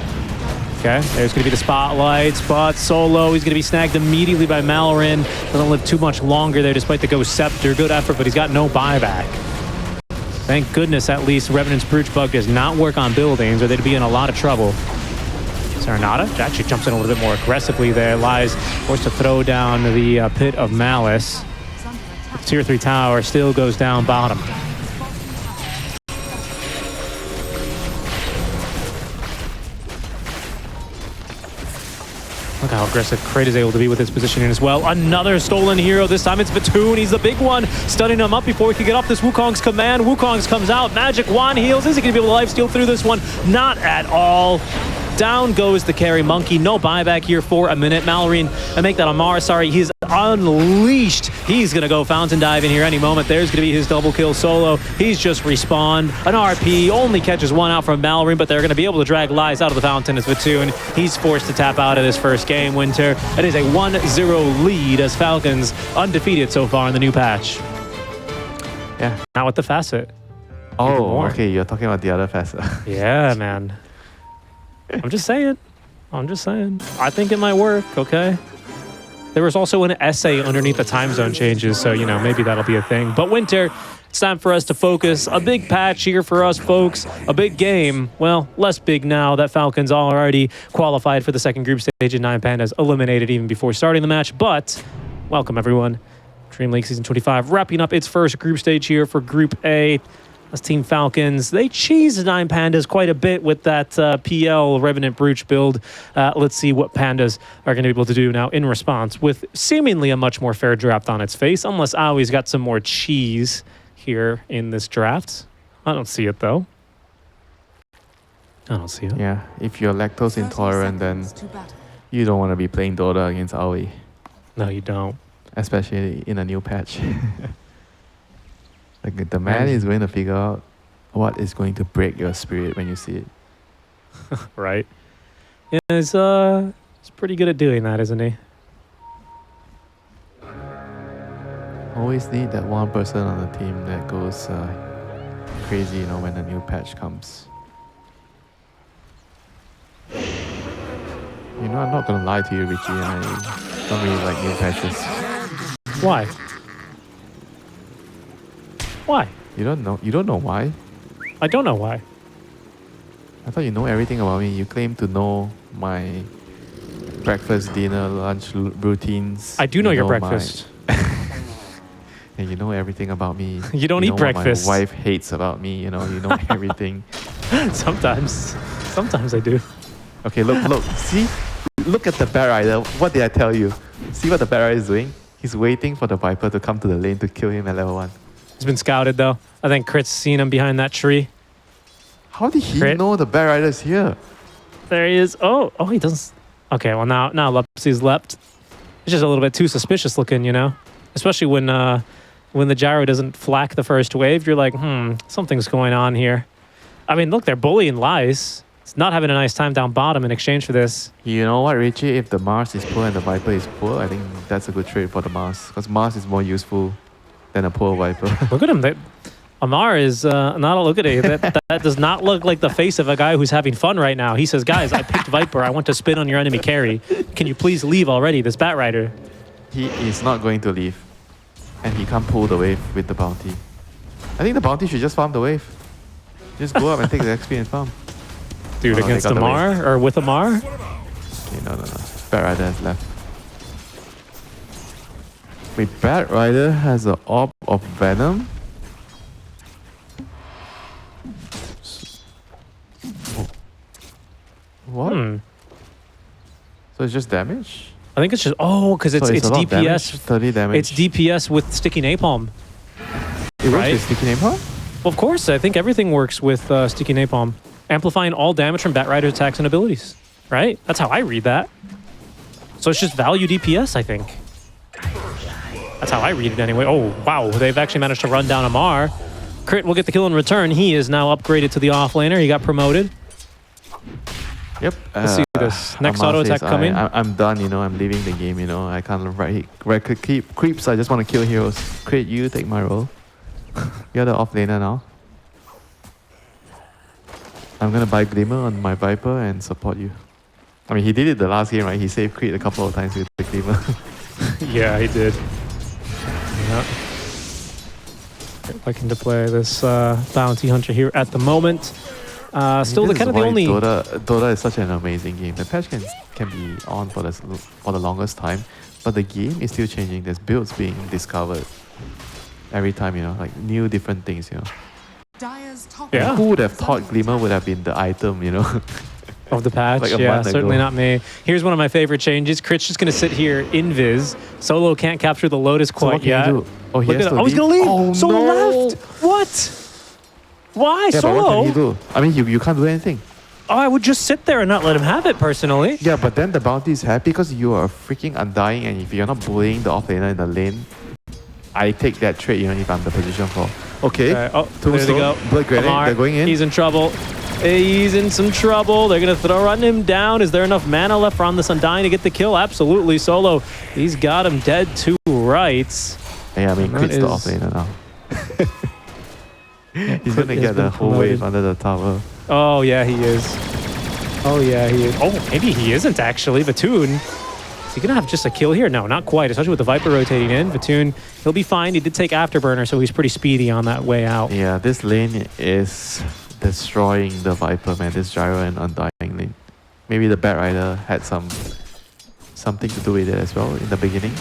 Okay, there's going to be the spotlight. Spot solo. He's going to be snagged immediately by Malrin. Doesn't live too much longer there despite the Ghost Scepter. Good effort, but he's got no buyback. Thank goodness at least Revenant's Brooch Bug does not work on buildings or they'd be in a lot of trouble. Serenada actually jumps in a little bit more aggressively there. Lies forced to throw down the Pit of Malice. Is under attack. Tier 3 tower still goes down bottom. Look how aggressive Kraid is able to be with his positioning as well. Another stolen hero. This time it's Batoon. He's the big one. Stunning him up before he can get off this Wukong's command. Wukong's comes out. Magic Wand heals. Is he going to be able to lifesteal through this one? Not at all. Down goes the carry monkey. No buyback here for a minute. Mallory and make that Amar. Sorry, he's unleashed. He's going to go fountain dive in here any moment. There's going to be his double kill solo. He's just respawned. An RP only catches one out from Mallory, but they're going to be able to drag Lies out of the fountain as Vatoon. He's forced to tap out of this first game, Winter. It is a 1-0 lead as Falcons undefeated so far in the new patch. Yeah. Now with the facet. Oh, more. okay, you're talking about the other facet. Yeah, man. I'm just saying. I think it might work, okay? There was also an essay underneath the time zone changes, so, maybe that'll be a thing. But Winter, it's time for us to focus. A big patch here for us, folks. A big game. Well, less big now that Falcons already qualified for the second group stage and 9 Pandas eliminated even before starting the match. But welcome, everyone. DreamLeague Season 25 wrapping up its first group stage here for Group A. As Team Falcons, they cheesed 9 Pandas quite a bit with that PL Revenant Brooch build. Let's see what Pandas are going to be able to do now in response with seemingly a much more fair draft on its face, unless Aui's got some more cheese here in this draft. I don't see it, though. I don't see it. Yeah, if you're lactose 30 intolerant, then seconds to battle. you don't want to be playing Dota against Aoi, No, you don't. especially in a new patch. Like the man And- is going to figure out what is going to break your spirit when you see it. Right? Yeah, he's pretty good at doing that, isn't he? Always need that one person on the team that goes crazy, when a new patch comes. I'm not gonna lie to you, Richie. I don't really like new patches. Why? Why? You don't know? You don't know why? I don't know why. I thought you know everything about me. You claim to know my breakfast, dinner, lunch routines. I do know your my- breakfast. And you know everything about me. You don't eat know breakfast. What my wife hates about me. You know everything. Sometimes I do. Okay, look. See? Look at the Bat Rider. What did I tell you? See what the Bat Rider is doing? He's waiting for the Viper to come to the lane to kill him at level 1. He's been scouted though. I think Crit's seen him behind that tree. How did he Crit? know the Bat Rider is here? There he is. Oh, he doesn't. Okay, well now Lepsy's leapt. It's just a little bit too suspicious looking, especially when the gyro doesn't flak the first wave. You're like, something's going on here. I mean, look, they're bullying Lies. It's not having a nice time down bottom in exchange for this. You know what, Richie? If the Mars is poor and the Viper is poor, I think that's a good trade for the Mars. Because Mars is more useful than a poor Viper. Look at him. Amar is not a look at it. That does not look like the face of a guy who's having fun right now. He says, guys, I picked Viper. I want to spin on your enemy carry. Can you please leave already, this Bat Rider? He is not going to leave. And he can't pull the wave with the bounty. I think the bounty should just farm the wave. Just go up and take the XP and farm. Dude, Oh, no, against they got the Amar or with Amar? Okay, no. Bat Rider has left. Wait, Bat Rider has an orb of Venom? What? So it's just damage? I think it's just because it's a lot of damage? DPS. 30 damage. It's DPS with sticky napalm. It works right? with sticky napalm? Well, of course, I think everything works with sticky napalm, amplifying all damage from Bat Rider attacks and abilities. Right? That's how I read that. So it's just value DPS, I think. That's how I read it anyway. Oh wow, they've actually managed to run down Amar. Crit will get the kill in return. He is now upgraded to the offlaner. He got promoted. Yep. Let's see this. Next Amar auto attack says, coming. I'm done, I'm leaving the game, I can't keep creeps, I just want to kill heroes. Crit, you take my role. You're the offlaner now. I'm gonna buy Glimmer on my Viper and support you. I mean, he did it the last game, right? He saved Crit a couple of times with the Glimmer. Yeah, he did. Yeah. Looking to play this bounty hunter here at the moment. Still, This kind is of the why only. Dota is such an amazing game. The patch can be on for the longest time, but the game is still changing. There's builds being discovered every time, like new different things, Dire's top Yeah. Who would have thought Glimmer would have been the item, Of the patch, Like a yeah, month certainly ago. not me. Here's one of my favorite changes. Crit's just going to sit here invis. Solo can't capture the Lotus So quite what can yet. you do? Oh, he Look has at to it. Oh, he's going to leave. Oh, Solo no. left. What? Why? Yeah, but Solo? what can he do? I mean, you can't do anything. Oh, I would just sit there and not let him have it, personally. Yeah, but then the bounty is happy because you are freaking undying, and if you're not bullying the offlaner in the lane, I take that trade, if I'm the position for. Okay. Oh, there they go. Blood grenade, Amar, they're going in. He's in trouble. He's in some trouble. They're going to run him down. Is there enough mana left on this Undying to get the kill? Absolutely. Solo, he's got him dead to rights. Yeah, I mean, That Crit's the is- offlaner now. He's Crit gonna has get the been whole promoted. wave under the tower. Oh, yeah, he is. Oh, yeah, he is. Oh, maybe he isn't, actually. Vatoon. Is he going to have just a kill here? No, not quite, especially with the Viper rotating in. Vatoon, he'll be fine. He did take Afterburner, so he's pretty speedy on that way out. Yeah, this lane is destroying the Viper, man. This Gyro and Undying lane. Maybe the Bat Rider had something to do with it as well in the beginning.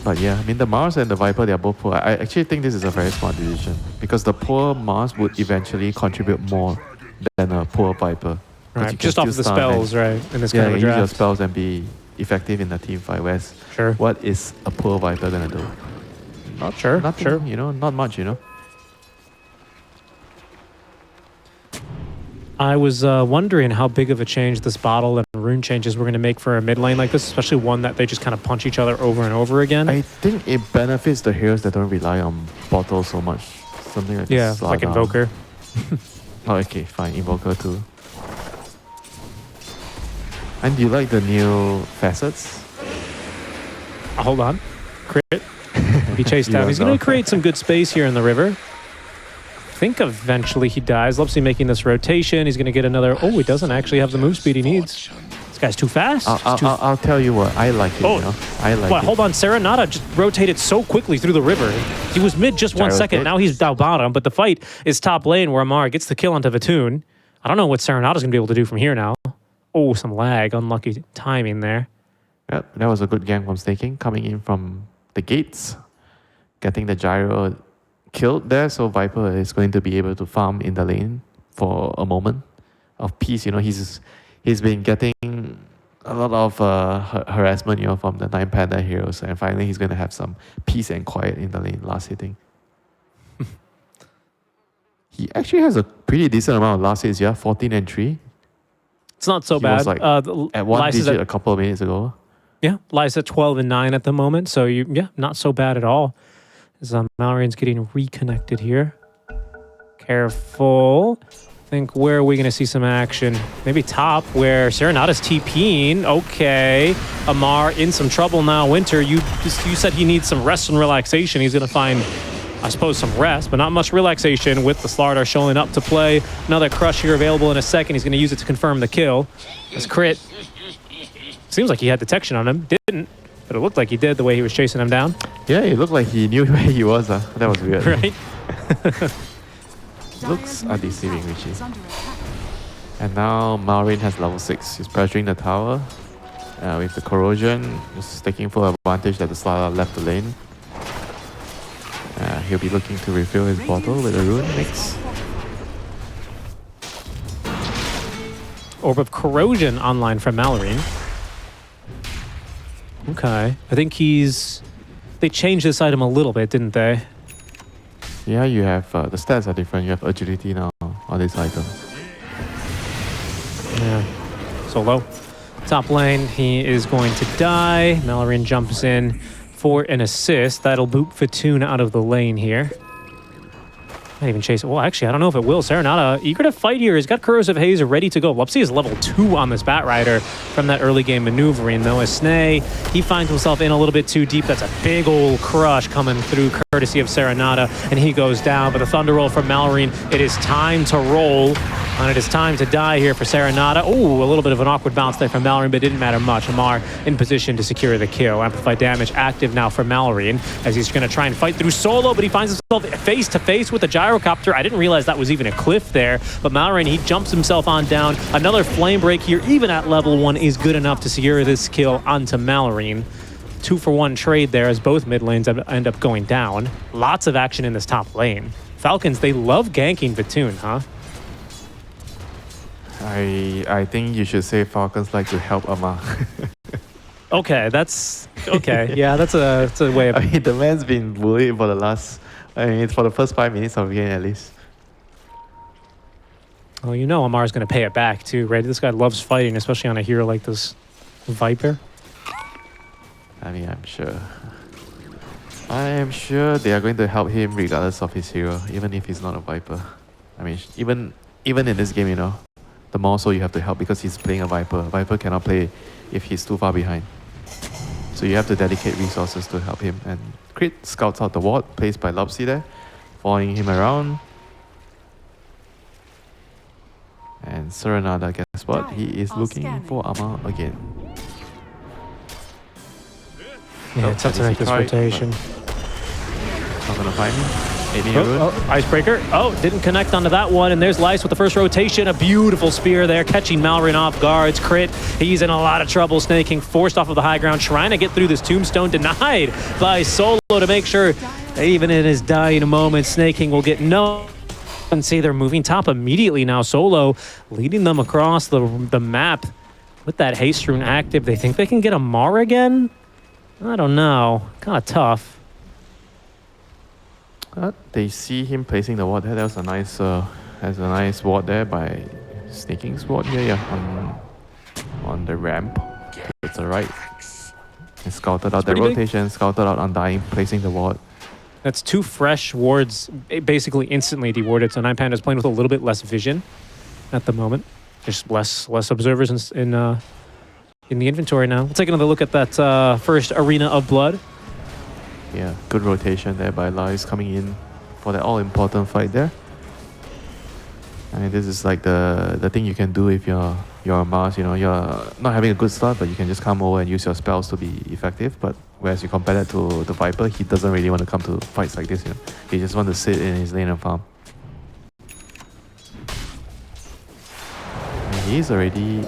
But yeah, I mean, the Mars and the Viper, they are both poor. I actually think this is a very smart decision because the poor Mars would eventually contribute more than a poor Viper. 'Cause Right, you can just off still of the stun spells, and- right, in this Yeah, kind of a use your draft. spells and be effective in the team fight. Whereas, Sure. what is a poor Viper gonna do? Sure, Nothing, sure. Not much, I was wondering how big of a change this bottle and rune changes were going to make for a mid lane like this, especially one that they just kind of punch each other over and over again. I think it benefits the heroes that don't rely on bottles so much. Something like Yeah, like Slardar. Invoker. Oh, okay, fine. Invoker too. And do you like the new facets? Hold on. Crit. He chased You down. don't He's going know. to create some good space here in the river. I think eventually he dies. Lopsy making this rotation. He's going to get another... Oh, he doesn't actually have the move speed he needs. This guy's too fast. He's too I'll tell you what. I like it, Oh. I like What? it. Hold on. Serenata just rotated so quickly through the river. He was mid just 1 Gyro's second. dead. Now he's down bottom, but the fight is top lane where Amar gets the kill onto Vatoon. I don't know what Serenata's going to be able to do from here now. Oh, some lag. Unlucky timing there. Yep, that was a good gang from Staking. Coming in from the gates. Getting the Gyro killed there. So Viper is going to be able to farm in the lane for a moment of peace. He's been getting a lot of harassment, from the 9 Panda heroes. And finally he's going to have some peace and quiet in the lane last hitting. He actually has a pretty decent amount of last hits, 14 and 3. It's not so He bad. was like at one Lysa's digit a couple of minutes ago. Yeah, lies at 12 and 9 at the moment. So, not so bad at all. As Malorian's getting reconnected here. Careful. think where are we going to see some action? Maybe top where Serenada's TPing. Okay. Amar in some trouble now. Winter, you said he needs some rest and relaxation. He's going to find, I suppose, some rest, but not much relaxation with the Slardar showing up to play. Another crush here available in a second. He's going to use it to confirm the kill. This crit. Seems like he had detection on him. Didn't, but it looked like he did the way he was chasing him down. Yeah, it looked like he knew where he was. That was weird. Right? Looks are deceiving, Richie. is under attack. And now Malrin has level 6. He's pressuring the tower. With the corrosion, just taking full advantage that the Slardar left the lane. He'll be looking to refill his bottle with a rune mix. Orb of Corrosion online from Mallory. Okay. I think they changed this item a little bit, didn't they? Yeah, you have the stats are different. You have agility now on this item. Yeah. Solo. Top lane, he is going to die. Mallorin jumps in for an assist. That'll boot Fatoon out of the lane here. Might even chase it. Well, actually, I don't know if it will. Serenada, eager to fight here. He's got Corrosive Haze ready to go. Lupsy is level 2 on this Batrider from that early game maneuvering, though. As Snay, he finds himself in a little bit too deep. That's a big old crush coming through courtesy of Serenada, and he goes down. But the Thunder Roll from Mallorin, it is time to roll, and it is time to die here for Serenada. Oh, a little bit of an awkward bounce there from Mallorin, but it didn't matter much. Amar in position to secure the kill. Amplified damage active now for Mallorin, as he's going to try and fight through Solo, but he finds himself face to face with a gyrocopter. I didn't realize that was even a cliff there, but Mallorin, he jumps himself on down. Another flame break here, even at level 1, is good enough to secure this kill onto Mallorin. 2-for-1 trade there as both mid lanes end up going down. Lots of action in this top lane. Falcons, they love ganking Vatoon, huh? I think you should say Falcons like to help Amar. Okay, that's okay. Yeah, that's a way of. I mean, the man's been bullied for the last. I mean, it's for the first 5 minutes of the game at least. Well, you know Amar's going to pay it back too, right? This guy loves fighting, especially on a hero like this Viper. I mean, I'm sure. I am sure they are going to help him regardless of his hero, even if he's not a Viper. I mean, even in this game, you know, the more so you have to help because he's playing a Viper. A Viper cannot play if he's too far behind. So you have to dedicate resources to help him. And Crit scouts out the ward, placed by Lupsy there, following him around. And Serenada, guess what? He is looking for Amar again. Yeah, it's tough to make this rotation. Not gonna find me. Icebreaker. Oh, didn't connect onto that one. And there's Lice with the first rotation. A beautiful spear there, catching Mallorin off guards. Crit. He's in a lot of trouble. Snaking forced off of the high ground, trying to get through this tombstone. Denied by Solo to make sure, even in his dying moment, Snaking will get no. And see, they're moving top immediately now. Solo leading them across the map with that haste rune active. They think they can get Amar again? I don't know. Kind of tough. They see him placing the ward there. That was a nice, has a nice ward there by Snaking's ward here. Yeah, on the ramp. It's alright. He scouted out the rotation, scouted out Undying, placing the ward. That's 2 fresh wards, basically instantly dewarded. So 9 Pandas playing with a little bit less vision at the moment. Just less observers in the inventory now. We'll take another look at that first Arena of Blood. Yeah, good rotation there by Lice coming in for the all-important fight there. I mean, this is like the thing you can do if you're a Mars, you know, you're not having a good start, but you can just come over and use your spells to be effective. But whereas you compare that to the Viper, he doesn't really want to come to fights like this, you know. He just wants to sit in his lane and farm. And he's already...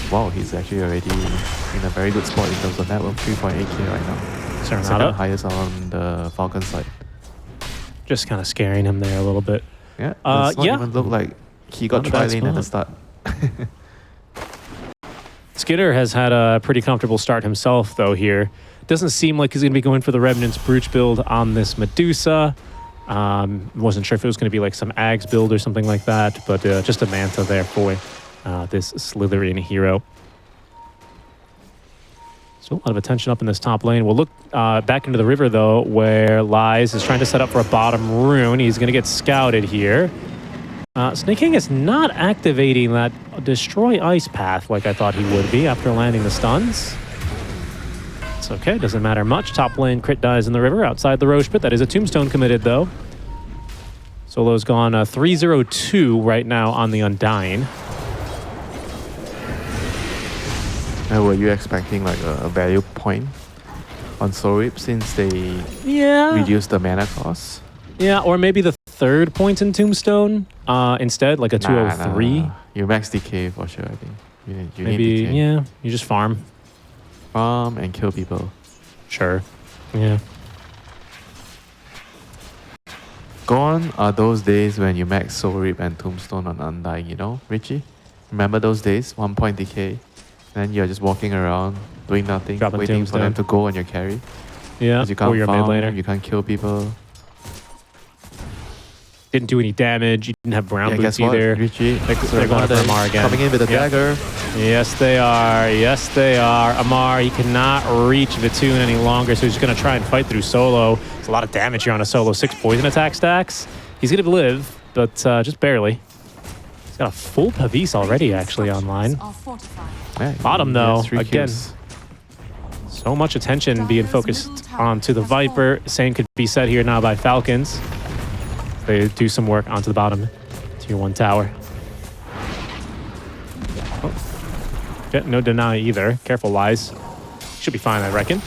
Wow, he's actually already in a very good spot in terms of network, 3.8k right now. Serenada. Second highest on the Falcon side. Just kind of scaring him there a little bit. Yeah, does not yeah. even look like he got tri-lane at the start. Skidder has had a pretty comfortable start himself, though, here. Doesn't seem like he's going to be going for the Revenant's Brooch build on this Medusa. Wasn't sure if it was going to be like some Ags build or something like that, but just a Manta there for this Slytherin hero. Still a lot of attention up in this top lane. We'll look back into the river, though, where Lies is trying to set up for a bottom rune. He's going to get scouted here. Snake King is not activating that Destroy Ice path like I thought he would be after landing the stuns. It's okay, doesn't matter much. Top lane crit dies in the river outside the Roche pit. That is a tombstone committed though. Solo's gone 3-0-2 right now on the Undying. Were you expecting like a value point on Soul Reap since they reduced the mana cost? Yeah, or maybe the third point in Tombstone instead, like a 203. Nah. You max DK for sure, I think. You Maybe, need DK. yeah, you just farm. Farm and kill people. Sure, yeah. Gone are those days when you max Soul Reap and Tombstone on Undying, you know, Richie? Remember those days? 1 point DK. Then you're just walking around, doing nothing, Dropping waiting for them Tombstone. to go on your carry. Yeah, 'Cause you can't or your mid farm, laner. you can't kill people. Didn't do any damage. You didn't have brown Yeah, boots guess what, either. Richie? They're going for Amar again. Coming in with a Yeah. dagger. Yes, they are. Yes, they are. Amar, he cannot reach Vitoon any longer, so he's going to try and fight through Solo. It's a lot of damage here on a Solo. 6 poison attack stacks. He's going to live, but just barely. He's got a full Pavis already, actually, online. Are fortified. Yeah, Bottom, he though, has 3 again. kills. So much attention being focused onto the Viper. Same could be said here now by Falcons. They do some work onto the bottom tier 1 tower. Oh. Okay, no deny either. Careful, Lies. Should be fine, I reckon.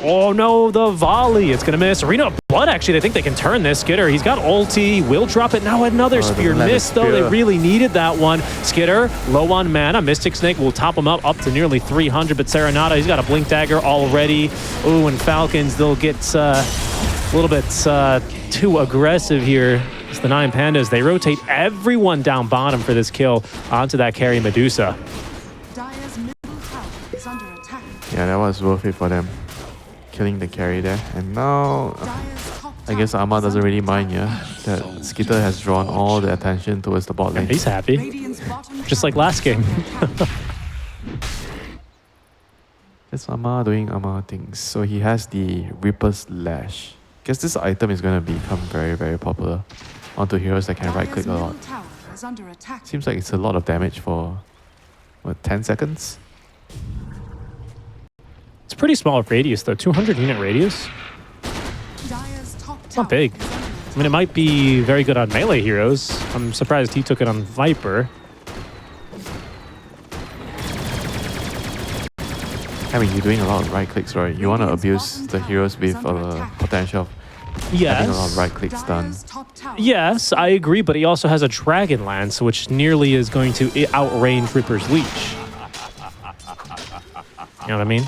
Oh no, the volley. It's going to miss. Arena of Blood, actually. They think they can turn this. Skitter, he's got ulti. Will drop it. Now another spear. let it Missed, though. They spear. really needed that one. Skitter, low on mana. Mystic Snake will top him up to nearly 300. But Serenata, he's got a Blink Dagger already. Ooh, and Falcons, they'll get a little bit too aggressive here. It's the 9 Pandas. They rotate everyone down bottom for this kill onto that carry Medusa. Dire's middle tower is under attack. Yeah, that was worth it for them. Killing the carry there. And now, Dire's top I guess tower Arma is doesn't under really mind, attack. yeah? That Skitter has drawn all the attention towards the bot lane. He's happy. Radiant's bottom Just like tower last game. is under attack. It's Arma doing Arma things. So he has the Reaper's Lash. Guess this item is going to become very, very popular onto heroes that can right Dire's click a lot. middle tower is under attack. Seems like it's a lot of damage for, what, 10 seconds? It's a pretty small radius, though. 200 unit radius. Dire's top Not tower big. is under I mean, it might be very good on melee heroes. I'm surprised he took it on Viper. I mean, you're doing a lot of right clicks, right? You want to abuse the heroes with potential of having a lot of Yes. right clicks done. Dire's top tower Yes, I agree, but he also has a Dragon Lance, which nearly is going to outrange Ripper's Leech. You know what I mean?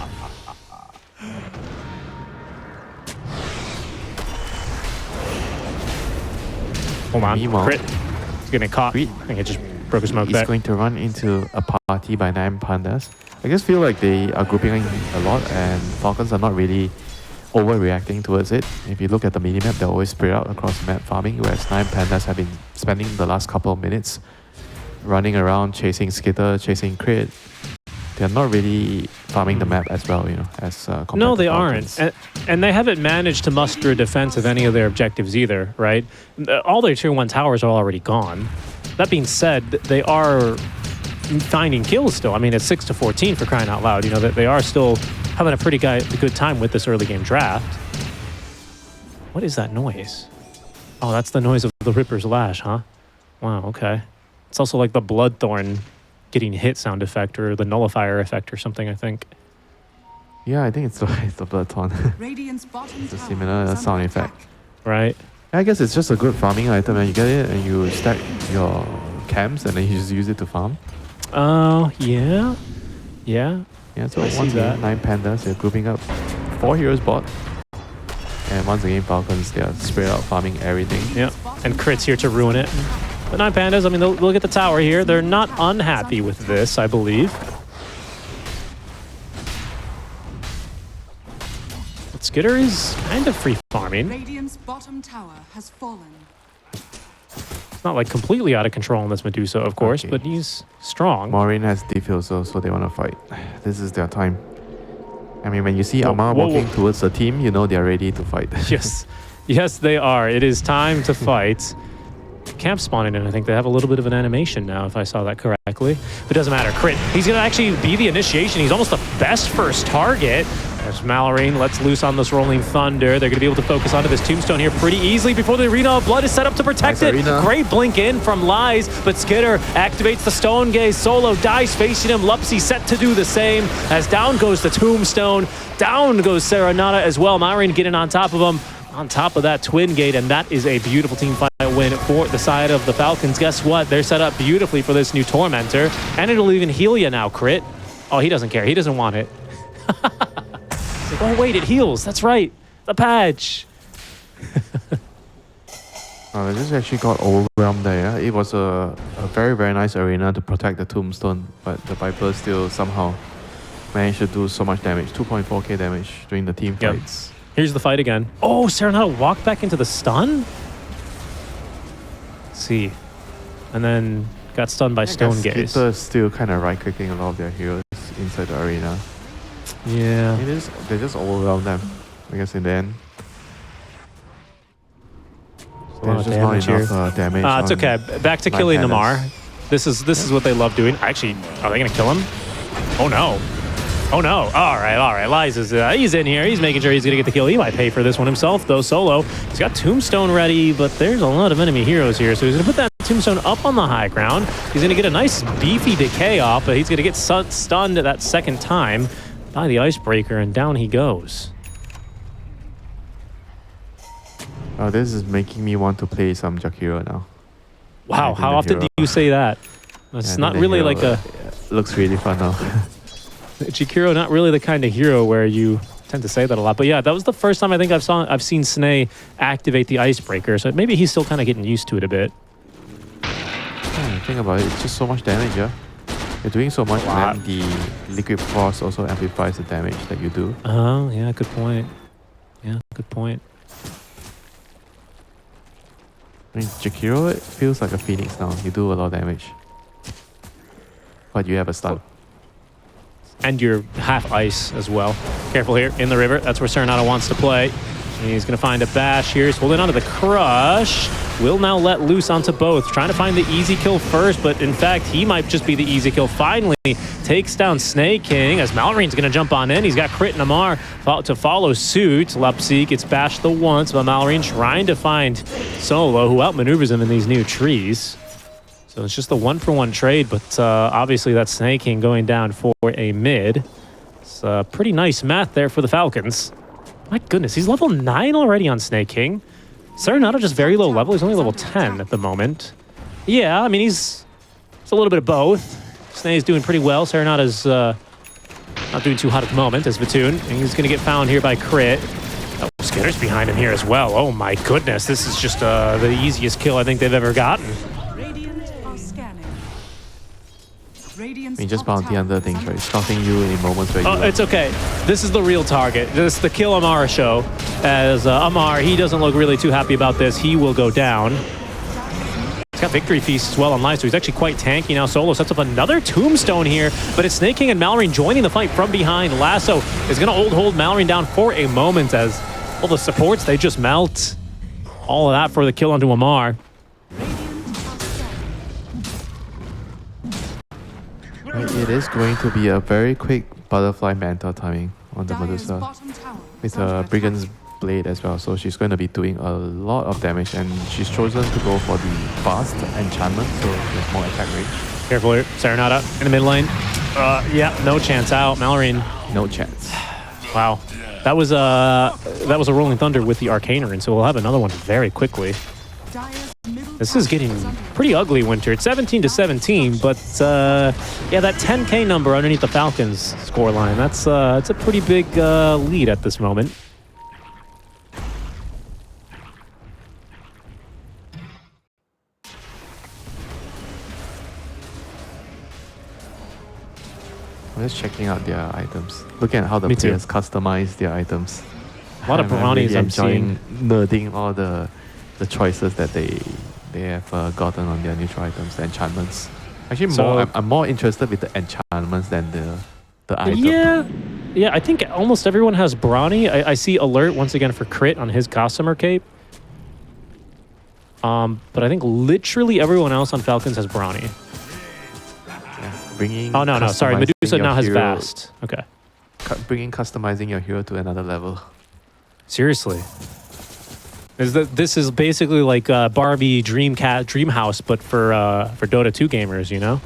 Hold on. Meanwhile, Crit. He's getting caught. Crit. I think it just broke his smoke He's back. going to run into a party by 9 Pandas. I just feel like they are grouping in a lot and Falcons are not really overreacting towards it. If you look at the minimap, they're always spread out across the map farming, whereas 9 Pandas have been spending the last couple of minutes running around chasing Skitter, chasing Crit. They're not really farming the map as well, you know, as compared No, to they Falcons. aren't. And they haven't managed to muster a defense of any of their objectives either, right? All their tier 1 towers are already gone. That being said, they are finding kills still. I mean, it's 6-14 for crying out loud. You know, that they are still having a pretty good time with this early game draft. What is that noise? Oh, that's the noise of the Ripper's Lash, huh? Wow, okay. It's also like the Bloodthorn getting hit sound effect or the nullifier effect or something, I think. Yeah, I think it's the Bloodthorn. Radiant's bottom It's a tower similar is under sound attack. effect. Right? I guess it's just a good farming item and you get it and you stack your camps and then you just use it to farm. Oh, yeah. Yeah. Yeah, so I see once that. again, 9 Pandas, they're grouping up 4 heroes bot. And once again, Falcons, they're spread out farming everything. Yeah. And Crit's here to ruin it. But 9 Pandas, I mean, they'll get the tower here. They're not unhappy with this, I believe. But Skitter is kind of free farming. Radiant's bottom tower has fallen. It's not like completely out of control in this Medusa, of course, Okay. but he's strong. Maureen has defusal, so they want to fight. This is their time. I mean, when you see Whoa, Amar whoa, walking whoa. towards the team, you know they're ready to fight. Yes. Yes, they are. It is time to fight. camp spawning in. I think they have a little bit of an animation now, if I saw that correctly. But it doesn't matter. Crit. He's going to actually be the initiation. He's almost the best first target. As Mallory lets loose on this Rolling Thunder. They're going to be able to focus onto this Tombstone here pretty easily before the Arena of Blood is set up to protect it. Great blink in from Lies, but Skitter activates the Stone Gaze. Solo dies facing him. Lupsy set to do the same. As down goes the Tombstone. Down goes Serenata as well. Mallory getting on top of him. On top of that Twin Gate, and that is a beautiful team fight win for the side of the Falcons. Guess what? They're set up beautifully for this new Tormentor, and it'll even heal you now, Crit. Oh, he doesn't care. He doesn't want it. Oh, wait, it heals. That's right. The patch. They just actually got overwhelmed there. It was a very, very nice arena to protect the Tombstone, but the Viper still somehow managed to do so much damage. 2.4k damage during the team fights. Here's the fight again. Oh, Serenata walked back into the stun? Let's see. And then got stunned by Stone Gaze. Skitter still kind of right-clicking a lot of their heroes inside the arena. Yeah. They just overwhelmed them, I guess, in the end. There's just not enough damage. It's okay. Back to killing Namar. This is what they love doing. Actually, are they going to kill him? Oh, no. Oh, no. All right. Lies is he's in here. He's making sure he's going to get the kill. He might pay for this one himself, though, solo. He's got Tombstone ready, but there's a lot of enemy heroes here, so he's going to put that Tombstone up on the high ground. He's going to get a nice beefy decay off, but he's going to get stunned that second time by the Icebreaker, and down he goes. Oh, this is making me want to play some Jakiro now. Wow, how often do you say that? It's not really like a... Looks really fun now. Jakiro, not really the kind of hero where you tend to say that a lot. But yeah, that was the first time I think I've seen Snay activate the Icebreaker, so maybe he's still kind of getting used to it a bit. Think about it, it's just so much damage, yeah? You're doing so much, and then the Liquid Force also amplifies the damage that you do. Oh, yeah, good point. Yeah, good point. I mean, Jakiro, it feels like a Phoenix now. You do a lot of damage. But you have a stun. And you're half ice as well. Careful here, in the river. That's where Serenata wants to play. And he's going to find a bash here. He's holding onto the crush. Will now let loose onto both. Trying to find the easy kill first, but in fact, he might just be the easy kill. Finally, takes down Snake King as Mallory's going to jump on in. He's got Crit and Amar to follow suit. Lupsy gets bashed the once, but Mallory trying to find Solo, who outmaneuvers him in these new trees. So it's just a 1-for-1 trade, but obviously that Snake King going down for a mid. It's pretty nice math there for the Falcons. My goodness, he's level 9 already on Snake King. Serenata just very low level. He's only level 10 at the moment. Yeah, I mean, it's a little bit of both. Snake's doing pretty well. Serenata's not doing too hot at the moment as Vatoon. And he's going to get found here by Crit. Oh, Skitter's behind him here as well. Oh my goodness, this is just the easiest kill I think they've ever gotten. I mean, just bounty under things, right? Stopping you in moments where you... it's okay. This is the real target. This is the Kill Amar show. As Amar, he doesn't look really too happy about this. He will go down. He's got Victory Feast as well on live, so he's actually quite tanky now. Solo sets up another Tombstone here, but it's Snake King and Mallory joining the fight from behind. Lasso is going to hold Mallory down for a moment as all the supports, they just melt. All of that for the kill onto Amar. It is going to be a very quick butterfly mentor timing on the Medusa with a Brigand's Blade as well, so she's going to be doing a lot of damage, and she's chosen to go for the fast enchantment, so there's more attack range. Careful here, Serenata in the mid lane. Yeah, no chance out. Mallory, no chance. Wow, that was a Rolling Thunder with the Arcaner, and so we'll have another one very quickly. This is getting pretty ugly, Winter. It's 17-17, but yeah, that 10k number underneath the Falcons scoreline, it's a pretty big lead at this moment. I'm just checking out their items. Looking at how the players customize their items. A lot of brownies really I'm seeing. Nerding all the choices that they have gotten on their neutral items, the enchantments. Actually, I'm more interested with the enchantments than the item. Yeah, I think almost everyone has Brownie. I see Alert once again for Crit on his Gossamer Cape. But I think literally everyone else on Falcons has Brawny. Yeah, bringing. Oh, no, sorry. customizing Medusa your now has hero- Vast. Okay. Customizing your hero to another level. Seriously. This is basically like Barbie Dreamhouse, but for Dota 2 gamers, you know?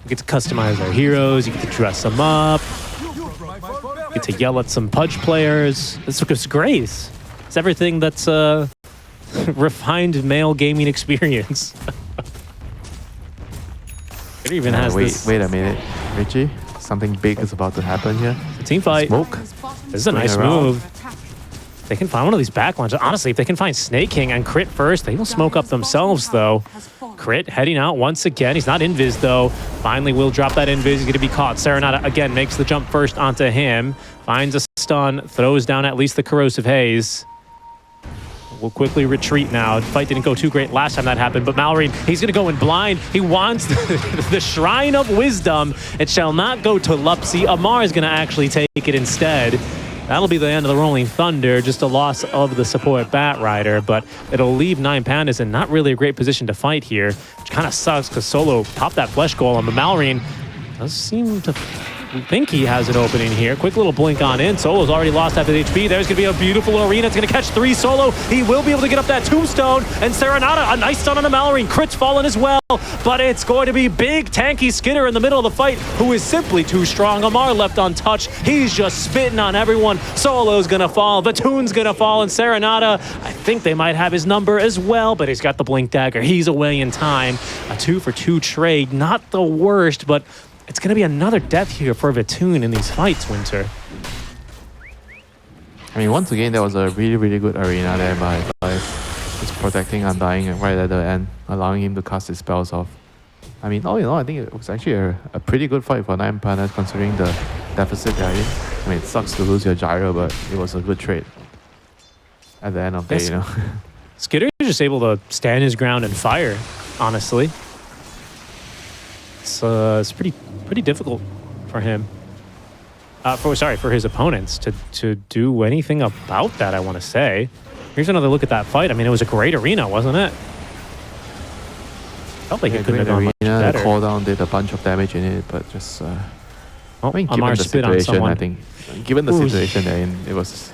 You get to customize our heroes, you get to dress them up, you get to yell at some Pudge players. This is great. It's everything that's a refined male gaming experience. It even has this Wait a minute, Richie. Something big is about to happen here. team fight. Smoke. This is a nice around. move. They can find one of these backlines. Honestly, if they can find Snake King and Crit first, they will smoke up themselves, though. Crit heading out once again. He's not invis, though. Finally will drop that invis. He's going to be caught. Serenata, again, makes the jump first onto him. Finds a stun. Throws down at least the Corrosive Haze. Will quickly retreat now. The fight didn't go too great last time that happened, but Mallory, he's going to go in blind. He wants the Shrine of Wisdom. It shall not go to Lupsi. Amar is going to actually take it instead. That'll be the end of the Rolling Thunder, just a loss of the support Bat Rider, but it'll leave 9 Pandas in not really a great position to fight here, which kind of sucks because Solo popped that Flesh Golem, but Mallory does seem to think he has an opening here. Quick little blink on in. Solo's already lost half his HP. There's going to be a beautiful arena. It's going to catch 3 Solo. He will be able to get up that tombstone. And Serenata, a nice stun on the Mallory. Crit's fallen as well. But it's going to be big, tanky Skidder in the middle of the fight, who is simply too strong. Amar left untouched. He's just spitting on everyone. Solo's going to fall. Vatoon's going to fall. And Serenata, I think they might have his number as well, but he's got the blink dagger. He's away in time. A 2-for-2 trade. Not the worst, but it's going to be another death here for Vatoon in these fights, Winter. I mean, once again, there was a really, really good arena there by Life. Just protecting Undying right at the end, allowing him to cast his spells off. I mean, all in all, I think it was actually a pretty good fight for 9 Pandas considering the deficit they're in. I mean, it sucks to lose your Gyro, but it was a good trade at the end of the day, you know. Skidder is just able to stand his ground and fire, honestly. It's pretty difficult for him. For his opponents to do anything about that, I want to say. Here's another look at that fight. I mean, it was a great arena, wasn't it? Felt like it couldn't have gone much better. The cooldown did a bunch of damage in it, but just I mean, given Amar the spit on situation, someone. I think given the situation they're in, it was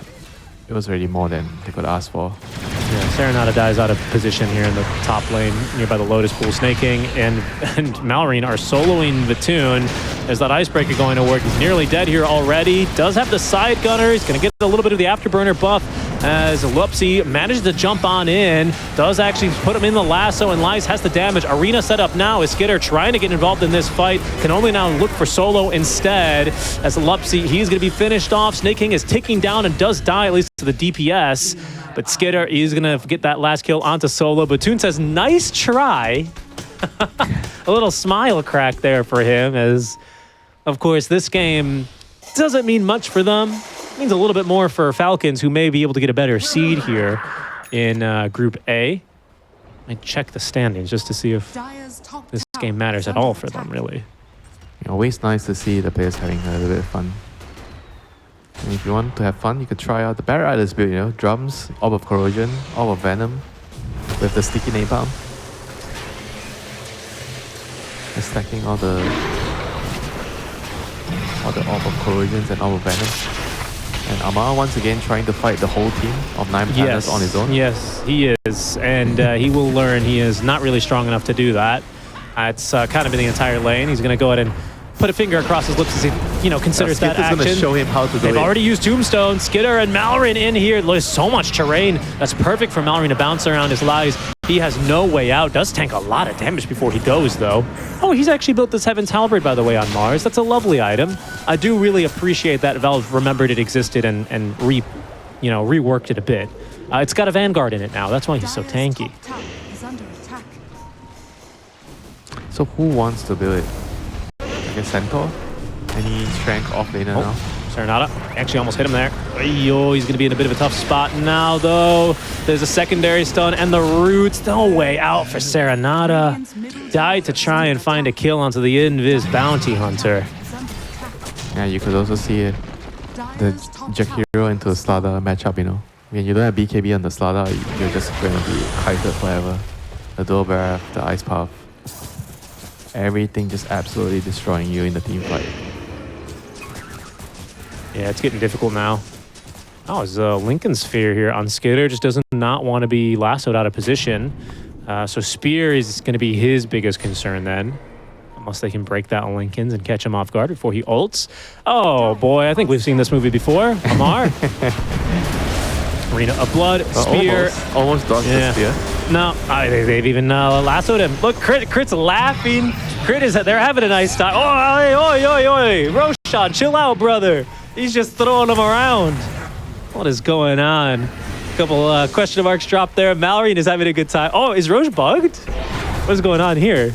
really more than they could ask for. Yeah, Serenata dies out of position here in the top lane nearby the Lotus Pool. Snake King and Malrine are soloing Vatoon. There's that Icebreaker going to work. He's nearly dead here already. Does have the side gunner. He's going to get a little bit of the afterburner buff as Lupsi manages to jump on in. Does actually put him in the lasso, and Lies has the damage. Arena set up now is Skidder trying to get involved in this fight. Can only now look for Solo instead as Lupsi, he's going to be finished off. Snake King is ticking down and does die, at least to the DPS. But Skidder is going to get that last kill onto Solo. Batoon says, nice try. A little smile crack there for him as, of course, this game doesn't mean much for them. It means a little bit more for Falcons, who may be able to get a better seed here in Group A. I check the standings just to see if this game matters at all for them, really. Always nice to see the players having a little bit of fun. And if you want to have fun, you could try out the Barrier Riders build, you know, drums, Orb of Corrosion, Orb of Venom, with the sticky napalm. And stacking all the Orb of Corrosions and Orb of Venom. And Amar once again trying to fight the whole team of 9 Pandas on his own. Yes, he is. And he will learn he is not really strong enough to do that. It's kind of in the entire lane. He's going to go ahead and put a finger across his lips as he, considers that action. Going to show him how to do They've it. already used Tombstone. Skidder and Mallorin in here. There's so much terrain. That's perfect for Mallorin to bounce around his lives. He has no way out. Does tank a lot of damage before he goes, though. Oh, he's actually built this Heaven's Halberd, by the way, on Mars. That's a lovely item. I do really appreciate that Valve remembered it existed and reworked it a bit. It's got a Vanguard in it now. That's why he's so tanky. So who wants to build it? Like a Centaur? Any strength off laner now? Serenata actually almost hit him there. Yo, he's going to be in a bit of a tough spot now, though. There's a secondary stun and the roots. No way out for Serenata. Died to try and find a kill onto the Invis Bounty Hunter. Yeah, you could also see it. The Jakiro into a Slaughter matchup, When you don't have BKB on the Slaughter, you're just going to be kited forever. the dual barrel, the ice puff. Everything just absolutely destroying you in the team fight. Yeah, it's getting difficult now. Oh, it's Lincoln Sphere here on Skitter. Just does not want to be lassoed out of position. So Spear is going to be his biggest concern then. Unless they can break that Lincoln's and catch him off guard before he ults. Oh boy, I think we've seen this movie before. Amar. Arena of Blood, Spear. Almost dodged the spear. No, they've even lassoed him. Look, Crit's laughing. They're having a nice time. Oh, oi. Roshan, chill out, brother. He's just throwing them around. What is going on? A couple question marks dropped there. Mallory is having a good time. Oh, is Roche bugged? What is going on here?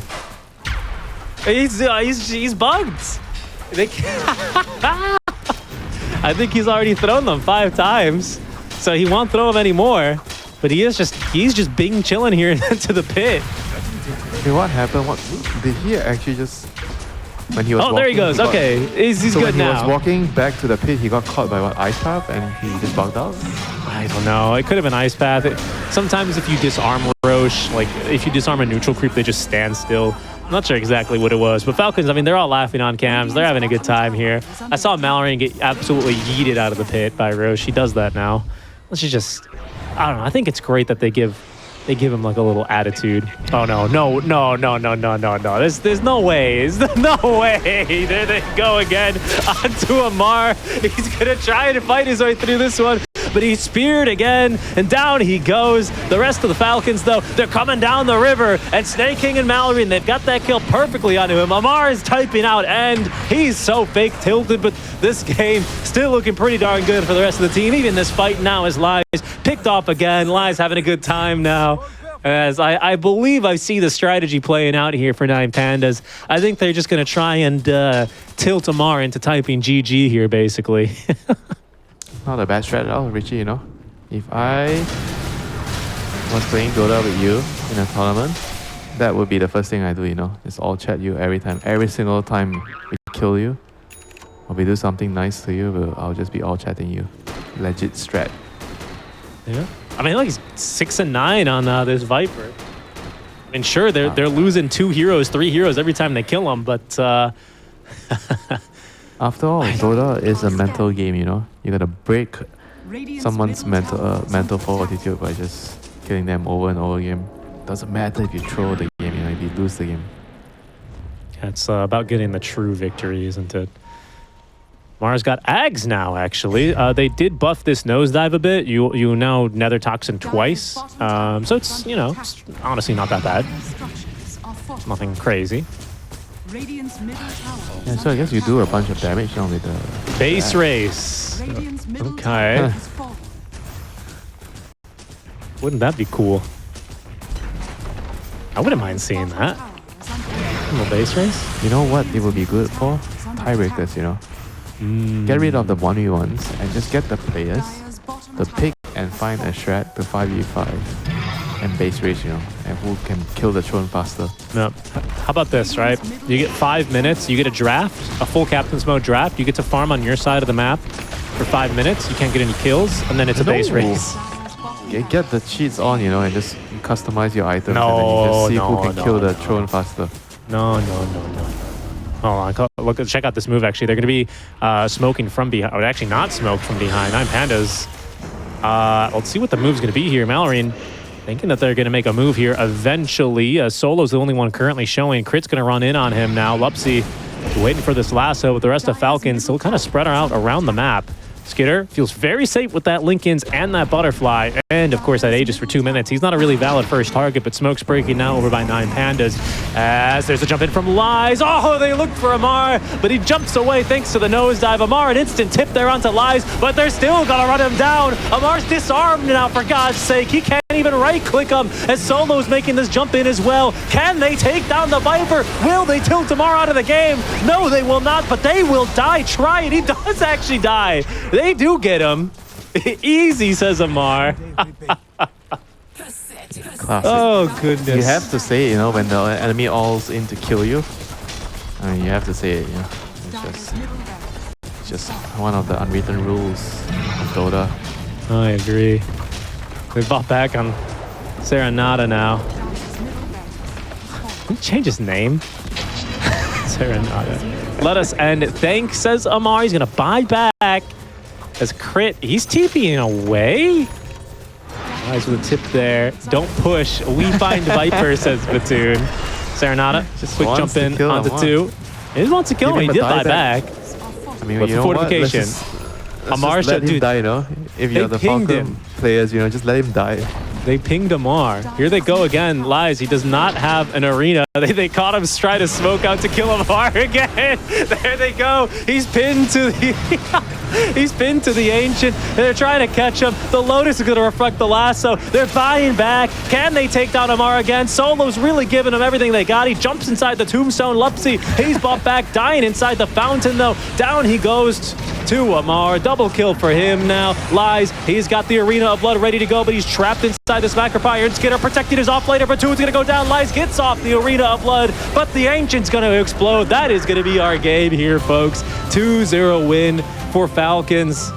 He's bugged. I think he's already thrown them 5 times, so he won't throw them anymore. But he's just being chilling here into the pit. Okay, what happened? What did he actually just? When he was walking, there he goes. Okay, he's so good now. When he was walking back to the pit, he got caught by what, ice path, and he just bugged out. I don't know. It could have been ice path. Sometimes if you disarm Roche, like if you disarm a neutral creep, they just stand still. I'm not sure exactly what it was, but Falcons, I mean, they're all laughing on cams. They're having a good time here. I saw Mallory get absolutely yeeted out of the pit by Roche. He does that now. Let's just, I don't know. I think it's great that they give him like a little attitude. Oh no. There's no way. There's no way. There they go again onto Amar. He's gonna try to fight his way through this one. But he's speared again, and down he goes. The rest of the Falcons, though, they're coming down the river, and Snake King and Mallory, and they've got that kill perfectly onto him. Amar is typing out, and he's so fake tilted, but this game still looking pretty darn good for the rest of the team. Even this fight now is Lies picked off again. Lies having a good time now. As I believe I see the strategy playing out here for Nine Pandas. I think they're just going to try and tilt Amar into typing GG here, basically. Not a bad strat at all, Richie, you know. If I was playing Dota with you in a tournament, that would be the first thing I do, you know. Just all chat you every time. Every single time we kill you, or we do something nice to you, I'll just be all chatting you. Legit strat. Yeah. I mean, like he's 6 and 9 on this Viper. I mean, sure, they're losing 2 heroes, 3 heroes every time they kill them, but... After all, Dota is a mental game, you know. You gotta break someone's mental fortitude by just killing them over and over again. Doesn't matter if you throw the game, you know, if you lose the game. Yeah, it's about getting the true victory, isn't it? Mara's got Ags now, actually. They did buff this nosedive a bit. You now Nether Toxin twice. So it's, you know, it's honestly not that bad. Nothing crazy. Yeah, so I guess you do a bunch of damage on with the base race. Okay. Wouldn't that be cool? I wouldn't mind seeing that. A little base race. You know what it would be good for? Tiebreakers, you know. Get rid of the 1v1s and just get the players to pick and find a strat to 5v5 and base race, you know, and who can kill the throne faster. No. How about this, right? You get 5 minutes, you get a draft, a full captain's mode draft, you get to farm on your side of the map for 5 minutes, you can't get any kills, and then it's a base race. Get the cheats on, you know, and just customize your items and then you just see who can kill the throne faster. No. Hold on, look, check out this move, actually. They're going to be smoking from behind, or actually not smoke from behind. Nine Pandas. Let's see what the move's going to be here. Mallory thinking that they're going to make a move here eventually. Solo's the only one currently showing. Crit's going to run in on him now. Lupsy waiting for this lasso, with the rest of Falcons still kind of spread out around the map. Skitter feels very safe with that Lincoln's and that Butterfly, and of course that Aegis for 2 minutes. He's not a really valid first target, but Smoke's breaking now over by Nine Pandas as there's a jump in from Lies. Oh, they looked for Amar, but he jumps away thanks to the nosedive. Amar, an instant tip there onto Lies, but they're still gonna run him down. Amar's disarmed now, for God's sake. He can't even right-click him as Solo's making this jump in as well. Can they take down the Viper? Will they tilt Amar out of the game? No, they will not, but they will die. Try it. He does actually die. They do get him. Easy, says Amar. Classic. Oh, goodness. You have to say it, you know, when the enemy all's in to kill you. I mean, you have to say it, you know. It's just one of the unwritten rules of Dota. I agree. We bought back on Serenata now. Can he change his name? Serenata. Let us end. Thanks, says Amar. He's going to buy back. As Crit, he's TPing away. Nice with a tip there. Don't push. We find Viper, says Batoon. Serenata, just quick jump in onto 2. He just wants to kill him. He did buy back. I mean, What's you the know what? fortification? Let's Amar just let him dude, die, you know? If you're the pinged Falcon him. players, you know, just let him die. They pinged Amar. Here they go again. Lies. He does not have an arena. They caught him trying to smoke out to kill Amar again. There they go. He's pinned to the he's pinned to the Ancient. They're trying to catch him. The Lotus is going to reflect the lasso. They're buying back. Can they take down Amar again? Solo's really giving him everything they got. He jumps inside the tombstone. Lupsy, he's bought back. Dying inside the fountain though. Down he goes to Amar. Double kill for him now. Lies. He's got the Arena of Blood ready to go, but he's trapped inside this Macropire. And Skinner protecting his offlaner. Batoon's going to go down. Lies gets off the Arena of Blood, but the Ancient's going to explode. That is going to be our game here, folks. 2-0 win for Falcons.